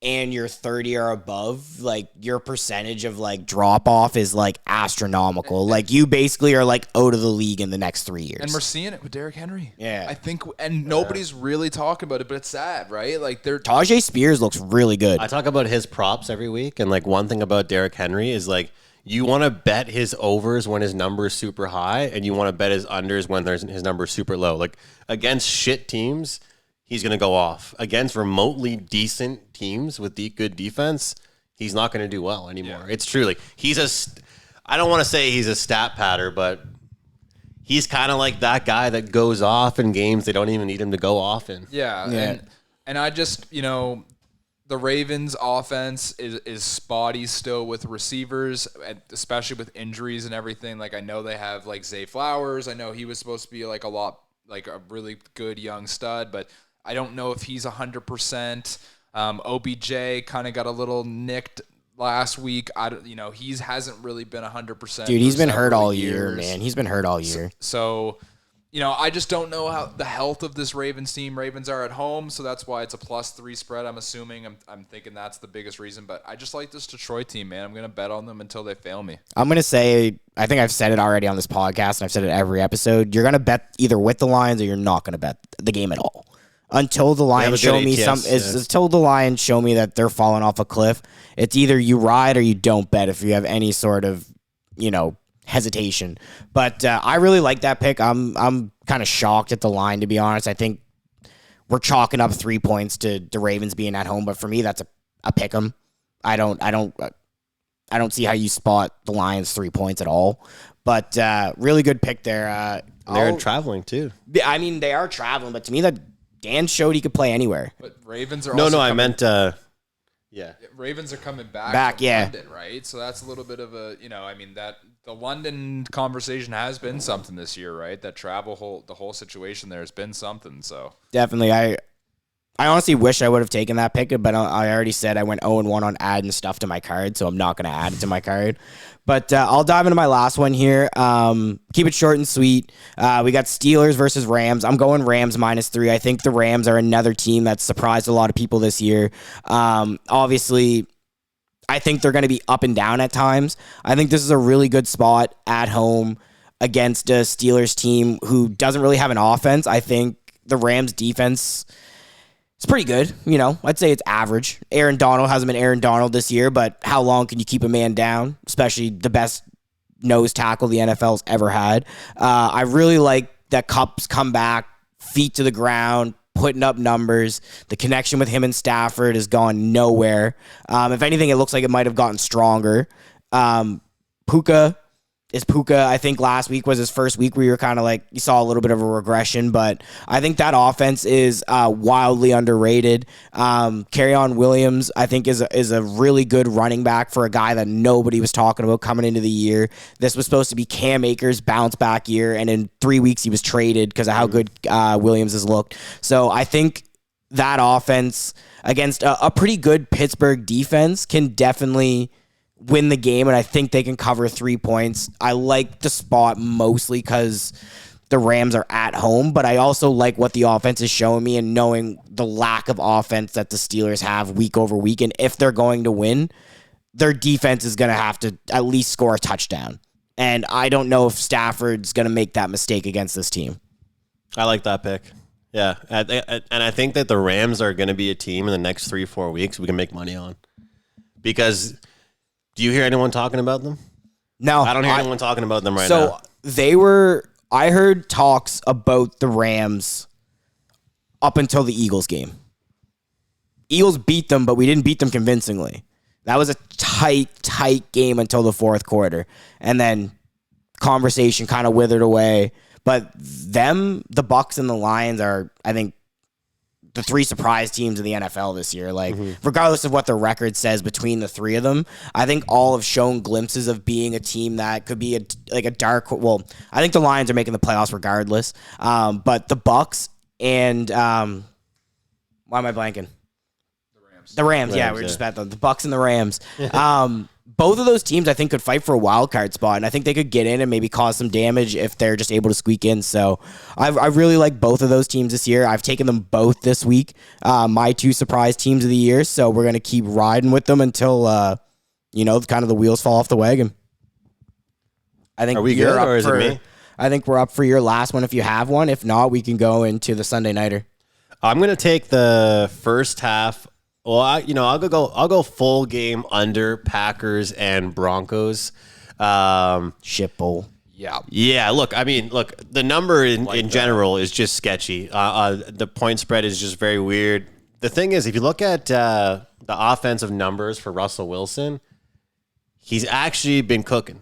and you're 30 or above, like your percentage of like drop off is like astronomical. Like you basically are like out of the league in the next 3 years. And we're seeing it with Derrick Henry. Yeah. I think, and nobody's really talking about it, but it's sad, right? Like Tajay Spears looks really good. I talk about his props every week, and like one thing about Derrick Henry is like you want to bet his overs when his number is super high, and you want to bet his unders when his number is super low. Like against shit teams, he's going to go off. Against remotely decent teams with good defense, he's not going to do well anymore. Yeah. It's truly I don't want to say he's a stat patter, but he's kind of like that guy that goes off in games they don't even need him to go off in. Yeah. And I just, the Ravens offense is spotty still with receivers, especially with injuries and everything. Like I know they have like Zay Flowers. I know he was supposed to be like a really good young stud, but I don't know if he's 100%. OBJ kind of got a little nicked last week. He hasn't really been 100%. Dude, he's been hurt all year, man. He's been hurt all year. So I just don't know how the health of this Ravens team. Ravens are at home, so that's why it's a +3 spread. I'm assuming. I'm thinking that's the biggest reason. But I just like this Detroit team, man. I'm going to bet on them until they fail me. I'm going to say, I think I've said it already on this podcast, and I've said it every episode. You're going to bet either with the Lions or you're not going to bet the game at all. Until the Lions show me until the Lions show me that they're falling off a cliff, it's either you ride or you don't bet if you have any sort of, hesitation. But I really like that pick. I'm kind of shocked at the line, to be honest. I think we're chalking up 3 points to the Ravens being at home, but for me, that's a pick 'em. I don't see how you spot the Lions 3 points at all. But really good pick there. They're traveling too. I mean, they are traveling, but to me, that Dan showed he could play anywhere. But Ravens are I meant Ravens are coming back to yeah. London, right? So that's a little bit of a, that the London conversation has been something this year, right? That the whole situation there has been something. So definitely, I honestly wish I would have taken that pick, but I already said I went 0-1 on adding stuff to my card, so I'm not going to add it to my card. But I'll dive into my last one here. Keep it short and sweet. We got Steelers versus Rams. I'm going Rams -3. I think the Rams are another team that's surprised a lot of people this year. Obviously, I think they're going to be up and down at times. I think this is a really good spot at home against a Steelers team who doesn't really have an offense. I think the Rams defense, it's pretty good. I'd say it's average. Aaron Donald hasn't been Aaron Donald this year, but how long can you keep a man down, especially the best nose tackle the NFL's ever had? I really like that Kupp's come back, feet to the ground, putting up numbers. The connection with him and Stafford has gone nowhere. If anything, it looks like it might have gotten stronger. Puka. I think last week was his first week where you were kind of like, you saw a little bit of a regression, but I think that offense is wildly underrated. Kerryon Williams, I think, is a really good running back for a guy that nobody was talking about coming into the year. This was supposed to be Cam Akers' bounce back year, and in 3 weeks he was traded because of how good Williams has looked. So I think that offense against a pretty good Pittsburgh defense can definitely win the game, and I think they can cover 3 points. I like the spot mostly because the Rams are at home, but I also like what the offense is showing me and knowing the lack of offense that the Steelers have week over week. And if they're going to win, their defense is going to have to at least score a touchdown. And I don't know if Stafford's going to make that mistake against this team. I like that pick. Yeah. And I think that the Rams are going to be a team in the next 3-4 weeks we can make money on. Because do you hear anyone talking about them? No. I don't hear anyone talking about them right now. So I heard talks about the Rams up until the Eagles game. Eagles beat them, but we didn't beat them convincingly. That was a tight game until the fourth quarter. And then conversation kind of withered away. But the Bucks and the Lions are, I think, the three surprise teams in the NFL this year. Like, regardless of what the record says between the three of them, I think all have shown glimpses of being a team that could be a dark. Well, I think the Lions are making the playoffs regardless. But the Bucks and why am I blanking? The Rams, yeah, we were just about the Bucks and the Rams. Both of those teams, I think, could fight for a wild card spot, and I think they could get in and maybe cause some damage if they're just able to squeak in. So I really like both of those teams this year. I've taken them both this week, my two surprise teams of the year. So we're going to keep riding with them until, kind of the wheels fall off the wagon. I think Are we good, or is it me? I think we're up for your last one if you have one. If not, we can go into the Sunday Nighter. I'm going to take the first half. Well, I'll go full game under Packers and Broncos. Shit bowl. Yeah. Look, the number in general is just sketchy. The point spread is just very weird. The thing is, if you look at the offensive numbers for Russell Wilson, he's actually been cooking.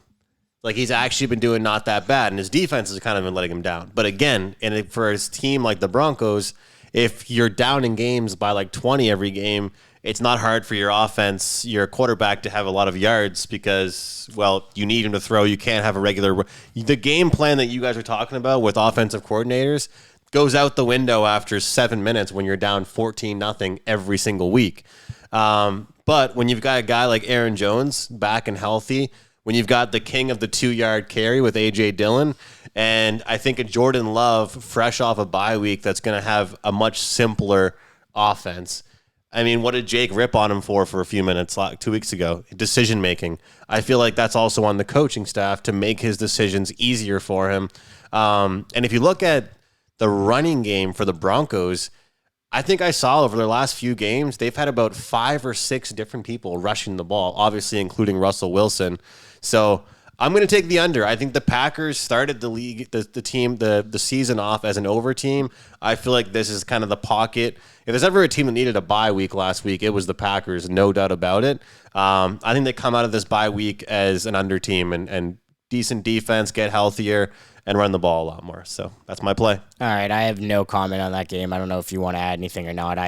Like, he's actually been doing not that bad, and his defense has kind of been letting him down. But again, for his team like the Broncos, if you're down in games by like 20 every game, it's not hard for your offense, your quarterback, to have a lot of yards because, well, you need him to throw. You can't have a regular. The game plan that you guys are talking about with offensive coordinators goes out the window after 7 minutes when you're down 14-0 every single week. But when you've got a guy like Aaron Jones back and healthy, when you've got the king of the 2-yard carry with A.J. Dillon, and I think a Jordan Love fresh off a bye week that's going to have a much simpler offense. I mean, what did Jake rip on him for a few minutes 2 weeks ago? Decision making. I feel like that's also on the coaching staff to make his decisions easier for him. And if you look at the running game for the Broncos, I think I saw over their last few games, they've had about 5 or 6 different people rushing the ball, obviously including Russell Wilson. So I'm going to take the under. I think the Packers started the league, the season off as an over team. I feel like this is kind of the pocket. If there's ever a team that needed a bye week last week, it was the Packers, no doubt about it. I think they come out of this bye week as an under team and decent defense, get healthier, and run the ball a lot more. So that's my play. All right, I have no comment on that game. I don't know if you want to add anything or not.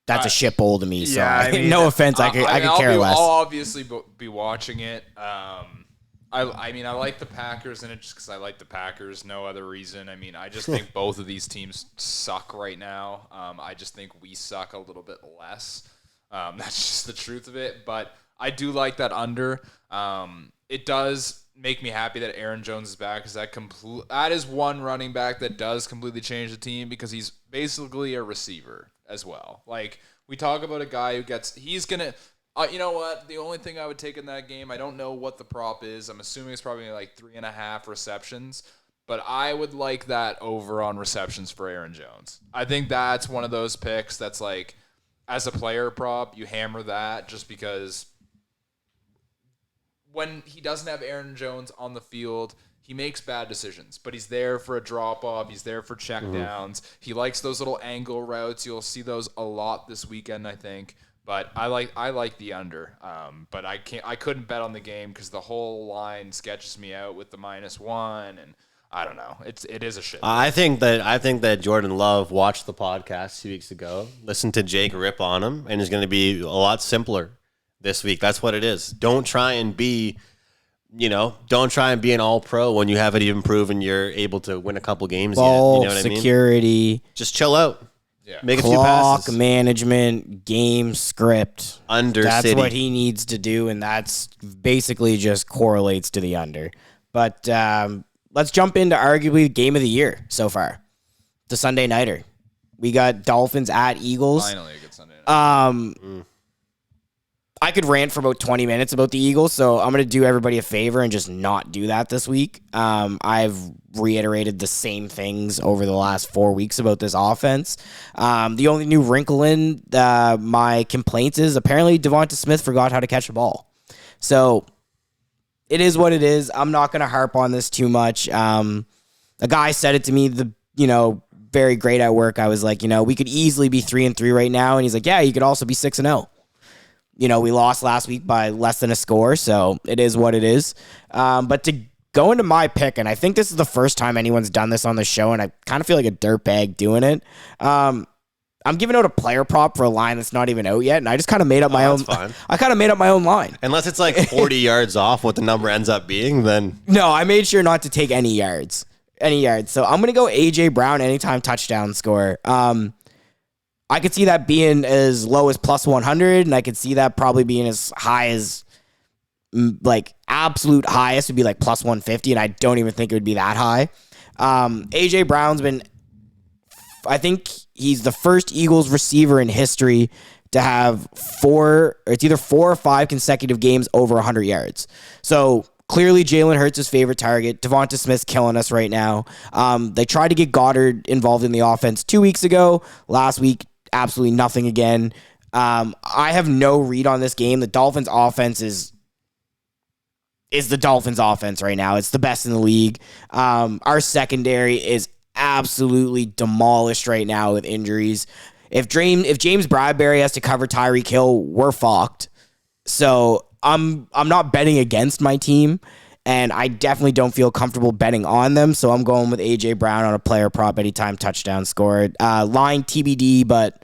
That's a shit bowl to me. So no offense, I could care less. I'll obviously be watching it. I like the Packers in it just because I like the Packers. No other reason. I mean, I just think both of these teams suck right now. I just think we suck a little bit less. That's just the truth of it. But I do like that under. It does make me happy that Aaron Jones is back because that is one running back that does completely change the team because he's basically a receiver as well. Like, we talk about a guy he's going to, you know what? The only thing I would take in that game, I don't know what the prop is. I'm assuming it's probably like 3.5 receptions, but I would like that over on receptions for Aaron Jones. I think that's one of those picks that's like, as a player prop, you hammer that just because when he doesn't have Aaron Jones on the field, he makes bad decisions, but he's there for a drop-off. He's there for checkdowns. He likes those little angle routes. You'll see those a lot this weekend, I think. But I like the under. But I couldn't bet on the game because the whole line sketches me out with the -1, and I don't know. It is a shit. I think that Jordan Love watched the podcast 2 weeks ago, listened to Jake rip on him, and is going to be a lot simpler this week. That's what it is. Don't try and be an all-pro when you haven't even proven you're able to win a couple games Ball, yet. You know what security. I mean? Just chill out. Yeah. Make a few Clock passes. management, game script. Under That's City. what he needs to do, and that's basically just correlates to the under. But let's jump into arguably the game of the year so far, the Sunday Nighter. We got Dolphins at Eagles. Finally a good Sunday night. I could rant for about 20 minutes about the Eagles, so I'm going to do everybody a favor and just not do that this week. I've reiterated the same things over the last 4 weeks about this offense. The only new wrinkle in my complaints is apparently Devonta Smith forgot how to catch the ball. So it is what it is. I'm not going to harp on this too much. A guy said it to me, very great at work. I was like, we could easily be 3-3 right now. And he's like, yeah, you could also be 6-0. We lost last week by less than a score, so it is what it is. But to go into my pick, and I think this is the first time anyone's done this on the show, and I kind of feel like a dirtbag doing it. I'm giving out a player prop for a line that's not even out yet, and I just kind of made up my own. Fine. I kind of made up my own line. Unless it's like 40 yards off what the number ends up being, then No, I made sure not to take any yards. So I'm gonna go AJ Brown anytime touchdown score. I could see that being as low as plus 100, and I could see that probably being as high as, absolute highest would be like plus 150, and I don't even think it would be that high. AJ Brown's I think he's the first Eagles receiver in history to have either 4 or 5 consecutive games over 100 yards. So clearly Jalen Hurts' his favorite target. Devonta Smith's killing us right now. They tried to get Goddard involved in the offense 2 weeks ago. Last week, absolutely nothing again. I have no read on this game. The Dolphins' offense is the Dolphins' offense right now. It's the best in the league. Our secondary is absolutely demolished right now with injuries. If James Bradbury has to cover Tyreek Hill, we're fucked. So I'm not betting against my team, and I definitely don't feel comfortable betting on them. So I'm going with AJ Brown on a player prop anytime touchdown scored. Line TBD, but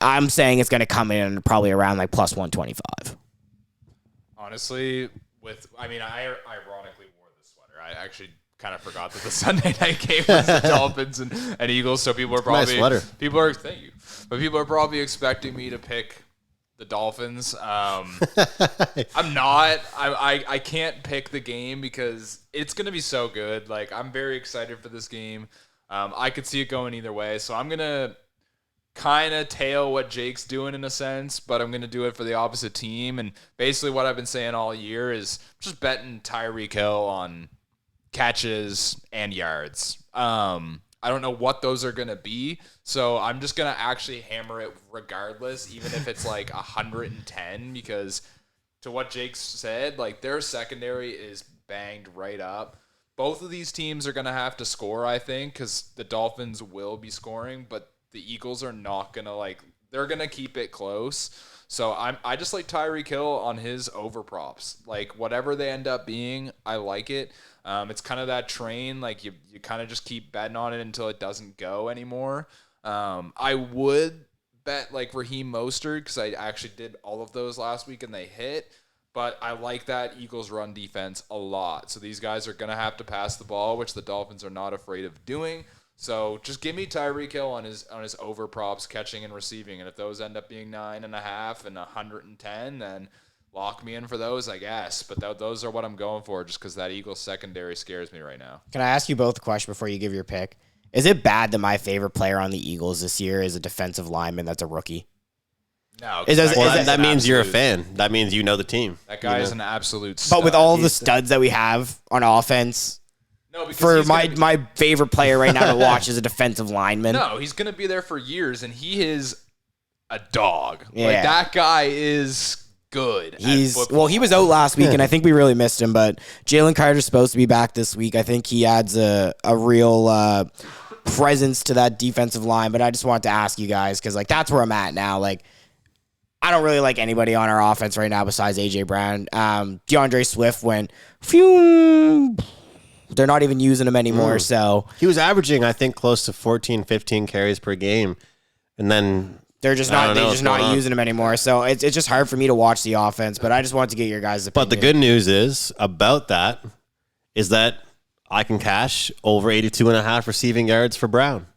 I'm saying it's going to come in probably around like plus 125. Honestly, I ironically wore this sweater. I actually kind of forgot that the Sunday night game was the Dolphins and Eagles. So people are probably thank you, but people are probably expecting me to pick the Dolphins. I'm not. I can't pick the game because it's going to be so good. Like, I'm very excited for this game. I could see it going either way. So I'm going to kind of tail what Jake's doing in a sense, but I'm going to do it for the opposite team. And basically what I've been saying all year is just betting Tyreek Hill on catches and yards. I don't know what those are going to be, so I'm just going to actually hammer it regardless, even if it's like 110, because to what Jake said, like, their secondary is banged right up. Both of these teams are going to have to score, I think, because the Dolphins will be scoring, but the Eagles are not going to, they're going to keep it close. So I just like Tyreek Hill on his over props. Like, whatever they end up being, I like it. It's kind of that train, like you kind of just keep betting on it until it doesn't go anymore. I would bet like Raheem Mostert because I actually did all of those last week and they hit. But I like that Eagles run defense a lot. So these guys are going to have to pass the ball, which the Dolphins are not afraid of doing. So just give me Tyreek Hill on his over props, catching and receiving. And if those end up being 9.5 and 110, then lock me in for those, I guess. But those are what I'm going for just because that Eagles secondary scares me right now. Can I ask you both a question before you give your pick? Is it bad that my favorite player on the Eagles this year is a defensive lineman that's a rookie? No. That means you're a fan. That means you know the team. That guy is an absolute stud. But with all the studs that we have on offense, for my favorite player right now to watch is a defensive lineman. No, he's going to be there for years, and he is a dog. Yeah. Like, that guy is good. He was out last week, and I think we really missed him. But Jalen Carter's supposed to be back this week. I think he adds a real presence to that defensive line. But I just wanted to ask you guys because that's where I'm at now. Like, I don't really like anybody on our offense right now besides AJ Brown. DeAndre Swift went, phew. They're not even using him anymore. So he was averaging, I think, close to 14, 15 carries per game, and then they're just not using him anymore. So it's just hard for me to watch the offense. But I just wanted to get your guys' opinion. But the good news is that I can cash over 82.5 receiving yards for Brown.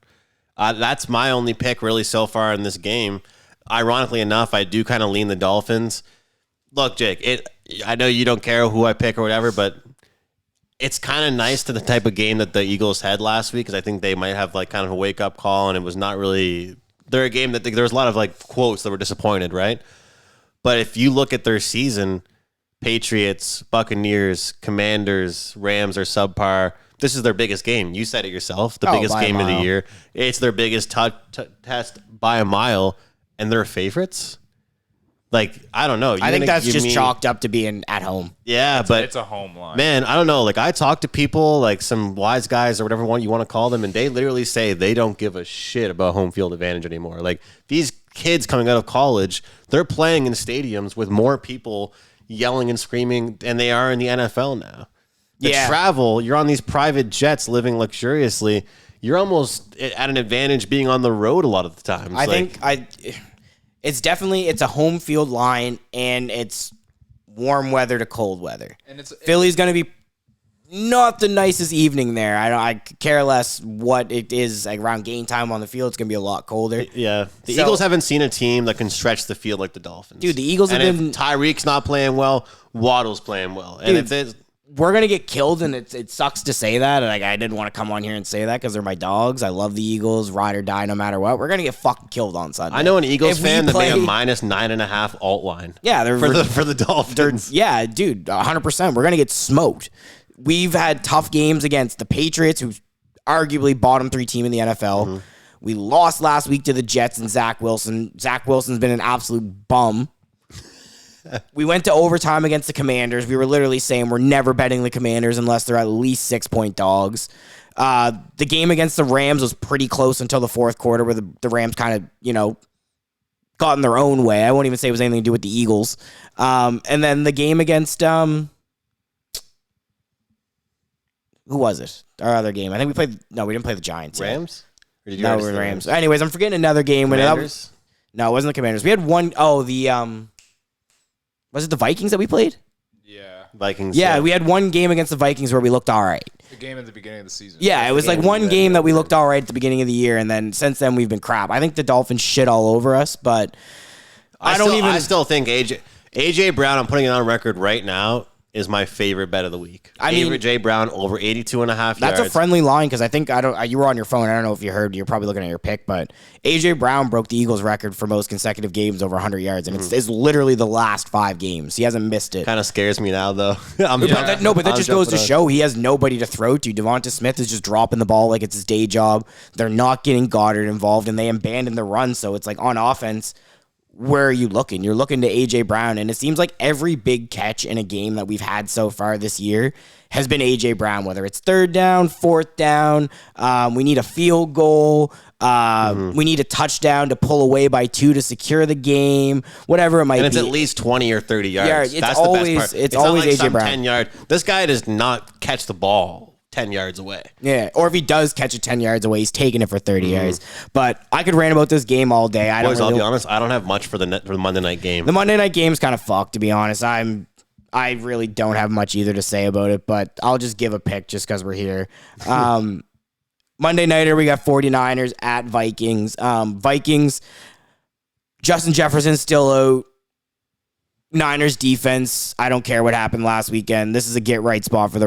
That's my only pick really so far in this game. Ironically enough, I do kind of lean the Dolphins. Look, Jake, I know you don't care who I pick or whatever, but it's kind of nice to the type of game that the Eagles had last week because I think they might have kind of a wake-up call, and it was not really – they're a game that there was a lot of quotes that were disappointed, right? But if you look at their season, Patriots, Buccaneers, Commanders, Rams are subpar. This is their biggest game. You said it yourself. The biggest game of the year. It's their biggest test by a mile, and they're favorites. Like, I don't know. I think that's just chalked up to being at home. Yeah, but it's a home line. Man, I don't know. Like, I talk to people, like some wise guys or whatever you want to call them, and they literally say they don't give a shit about home field advantage anymore. Like, these kids coming out of college, they're playing in stadiums with more people yelling and screaming than they are in the NFL now. The travel, you're on these private jets living luxuriously. You're almost at an advantage being on the road a lot of the times. It's a home field line, and it's warm weather to cold weather. And Philly's going to be not the nicest evening there. I care less what it is like around game time on the field. It's going to be a lot colder. Yeah. The Eagles haven't seen a team that can stretch the field like the Dolphins. Dude, the Eagles have been... If Tyreek's not playing well, Waddle's playing well. And dude, we're going to get killed, and it sucks to say that. Like, I didn't want to come on here and say that because they're my dogs. I love the Eagles, ride or die no matter what. We're going to get fucking killed on Sunday. I know an Eagles fan that made a -9.5 alt line. Yeah, for the Dolphins. Yeah, dude, 100%. We're going to get smoked. We've had tough games against the Patriots, who's arguably bottom 3 team in the NFL. Mm-hmm. We lost last week to the Jets and Zach Wilson. Zach Wilson's been an absolute bum. We went to overtime against the Commanders. We were literally saying we're never betting the Commanders unless they're at least 6-point dogs. The game against the Rams was pretty close until the fourth quarter where the Rams kind of, got in their own way. I won't even say it was anything to do with the Eagles. And then the game against... who was it? Our other game. I think we played... No, we didn't play the Giants. Rams? Or did you no, we were Rams. Anyways, I'm forgetting another game. Commanders? No, it wasn't the Commanders. We had one... Was it the Vikings that we played? Yeah. Vikings. Yeah, we had one game against the Vikings where we looked all right. The game at the beginning of the season. Yeah, it was like one game that we looked all right at the beginning of the year, and then since then we've been crap. I think the Dolphins shit all over us, but I still think AJ Brown, I'm putting it on record right now, is my favorite bet of the week. AJ Brown over 82.5 yards. That's a friendly line because I think you were on your phone. I don't know if you heard. You're probably looking at your pick, but AJ Brown broke the Eagles record for most consecutive games over 100 yards, and it's literally the last 5 games. He hasn't missed it. Kind of scares me now, though. But that just goes to show he has nobody to throw to. Devonta Smith is just dropping the ball like it's his day job. They're not getting Goddard involved, and they abandon the run. So it's like on offense. Where are you looking? You're looking to A.J. Brown, and it seems like every big catch in a game that we've had so far this year has been A.J. Brown, whether it's 3rd down, 4th down, we need a field goal, we need a touchdown to pull away by 2 to secure the game, whatever it might be. And it's at least 20 or 30 yards. Yeah, That's the best part. It's always like A.J. Brown. 10-yard. This guy does not catch the ball 10 yards away. Yeah, or if he does catch it 10 yards away, he's taking it for 30 yards. But I could rant about this game all day. I'll be honest, I don't have much for the Monday night game. The Monday night game's kind of fucked, to be honest. I really don't have much either to say about it, but I'll just give a pick just because we're here. Monday nighter, we got 49ers at Vikings. Vikings, Justin Jefferson's still out. Niners defense, I don't care what happened last weekend. This is a get-right spot for the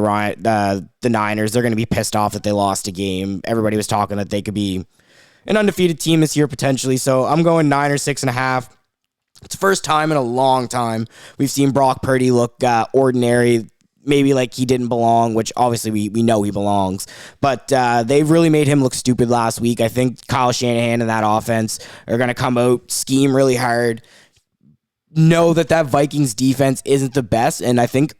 Niners. They're going to be pissed off that they lost a game. Everybody was talking that they could be an undefeated team this year potentially. So I'm going Niners 6.5. It's the first time in a long time we've seen Brock Purdy look ordinary, maybe like he didn't belong, which obviously we know he belongs. But they really made him look stupid last week. I think Kyle Shanahan and that offense are going to come out, scheme really hard, know that Vikings defense isn't the best, and I think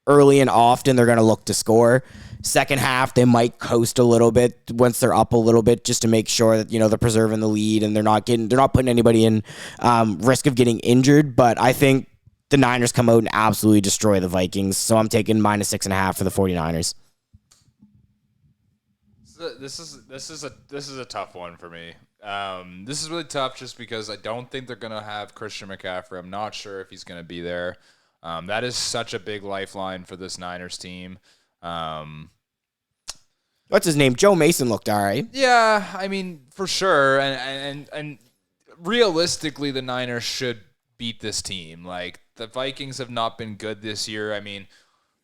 early and often they're going to look to score. Second half, they might coast a little bit once they're up a little bit just to make sure that, they're preserving the lead and they're not putting anybody in risk of getting injured. But I think the Niners come out and absolutely destroy the Vikings. So I'm taking -6.5 for the 49ers. This is a tough one for me. This is really tough just because I don't think they're going to have Christian McCaffrey. I'm not sure if he's going to be there. That is such a big lifeline for this Niners team. What's his name? Joe Mason looked all right. Yeah, I mean, for sure. And realistically, the Niners should beat this team. Like, the Vikings have not been good this year. I mean,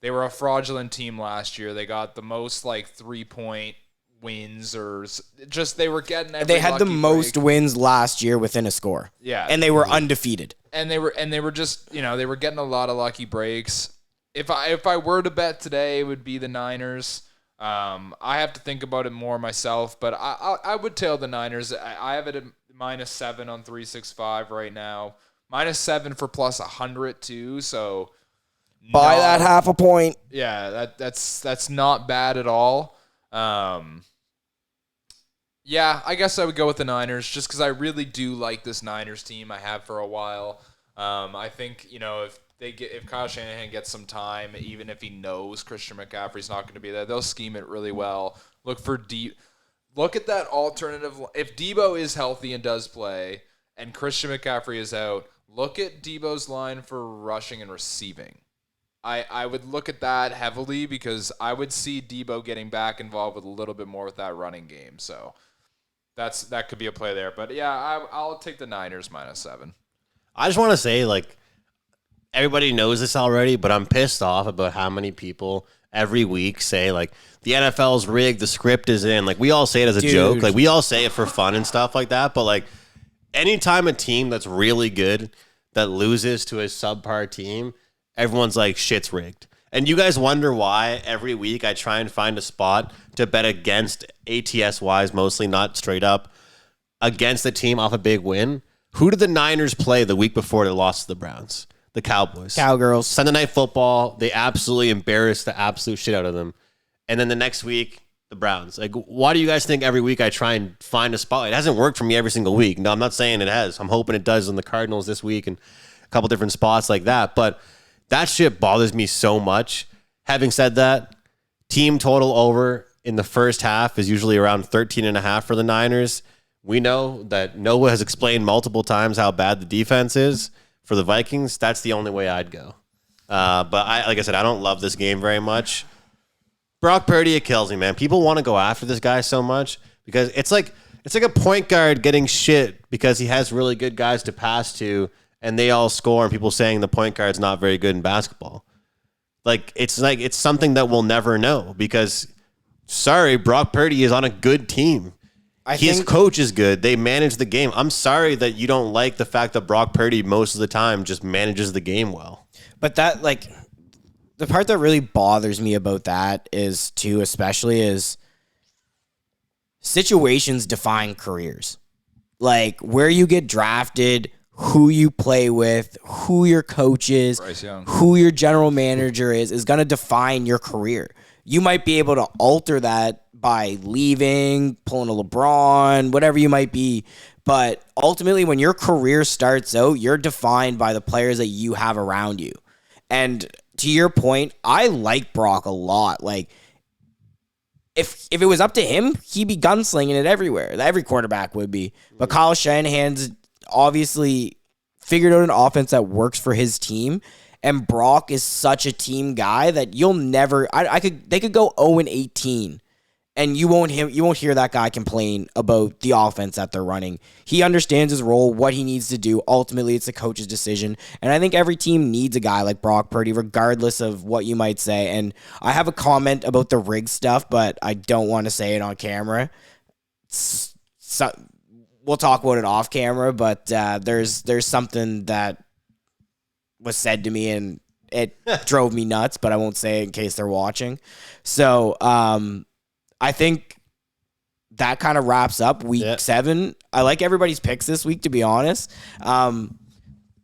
they were a fraudulent team last year. They got the most, 3-point wins or just they were getting every They had the lucky most break. wins last year within a score. Yeah. And they were undefeated. And they were just, they were getting a lot of lucky breaks. If I were to bet today, it would be the Niners. I have to think about it more myself, but I would tail the Niners. I have it at -7 on 365 right now. -7 for +100 too. So Buy that half a point. Yeah, that's not bad at all. Yeah, I guess I would go with the Niners just because I really do like this Niners team. I have for a while. I think if Kyle Shanahan gets some time, even if he knows Christian McCaffrey's not going to be there, they'll scheme it really well. Look at that alternative. If Debo is healthy and does play, and Christian McCaffrey is out, look at Debo's line for rushing and receiving. I would look at that heavily because I would see Debo getting back involved with a little bit more with that running game. So that could be a play there. But yeah, I'll take the Niners -7. I just want to say, like, everybody knows this already, but I'm pissed off about how many people every week say, like, the NFL's rigged, the script is in. Like, we all say it as a joke. Like, we all say it for fun and stuff like that. But, like, anytime a team that's really good that loses to a subpar team, everyone's like, shit's rigged. And you guys wonder why every week I try and find a spot to bet against, ATS-wise mostly, not straight up, against the team off a big win. Who did the Niners play the week before they lost to the Browns? The Cowboys. Cowgirls. Sunday Night Football, they absolutely embarrassed the absolute shit out of them. And then the next week, the Browns. Like, why do you guys think every week I try and find a spot? It hasn't worked for me every single week. No, I'm not saying it has. I'm hoping it does in the Cardinals this week and a couple different spots like that. But that shit bothers me so much. Having said that, team total over in the first half is usually around 13.5 for the Niners. We know that Noah has explained multiple times how bad the defense is for the Vikings. That's the only way I'd go. But like I said, I don't love this game very much. Brock Purdy, it kills me, man. People want to go after this guy so much because it's like a point guard getting shit because he has really good guys to pass to and they all score and people saying the point guard's not very good in basketball. It's something that we'll never know because, sorry, Brock Purdy is on a good team. His coach is good. They manage the game. I'm sorry that you don't like the fact that Brock Purdy most of the time just manages the game well. But that, like, the part that really bothers me about that is, too, especially is situations define careers. Like, where you get drafted, who you play with, who your coach is, who your general manager is going to define your career. You might be able to alter that by leaving, pulling a LeBron, whatever you might be. But ultimately, when your career starts out, you're defined by the players that you have around you. And to your point, I like Brock a lot. Like, if it was up to him, he'd be gunslinging it everywhere. Every quarterback would be. But Kyle Shanahan's obviously figured out an offense that works for his team. And Brock is such a team guy that you'll never. They could go 0-18, and you won't hear that guy complain about the offense that they're running. He understands his role, what he needs to do. Ultimately, it's the coach's decision, and I think every team needs a guy like Brock Purdy, regardless of what you might say. And I have a comment about the rig stuff, but I don't want to say it on camera. We'll talk about it off camera, but there's something that was said to me and it drove me nuts, but I won't say it in case they're watching. So I think that kind of wraps up week 7. I like everybody's picks this week, to be honest.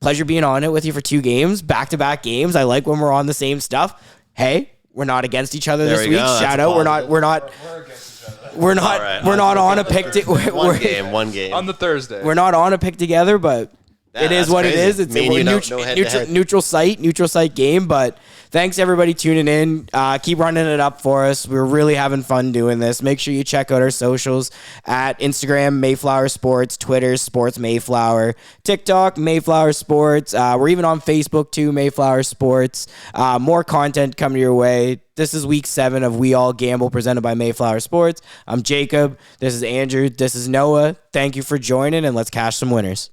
Pleasure being on it with you for 2 games, back-to-back games. I like when we're on the same stuff. Hey, we're not against each other this week. Shout out. We're not against each other. We're not on a pick. One game on the Thursday. We're not on a pick together, but it is what crazy. it is. It's a neutral site game, but thanks everybody tuning in. Keep running it up for us. We're really having fun doing this. Make sure you check out our socials at Instagram, Mayflower Sports, Twitter, Sports Mayflower, TikTok, Mayflower Sports. We're even on Facebook too, Mayflower Sports. More content coming your way. This is week 7 of We All Gamble presented by Mayflower Sports. I'm Jacob. This is Andrew. This is Noah. Thank you for joining, and let's cash some winners.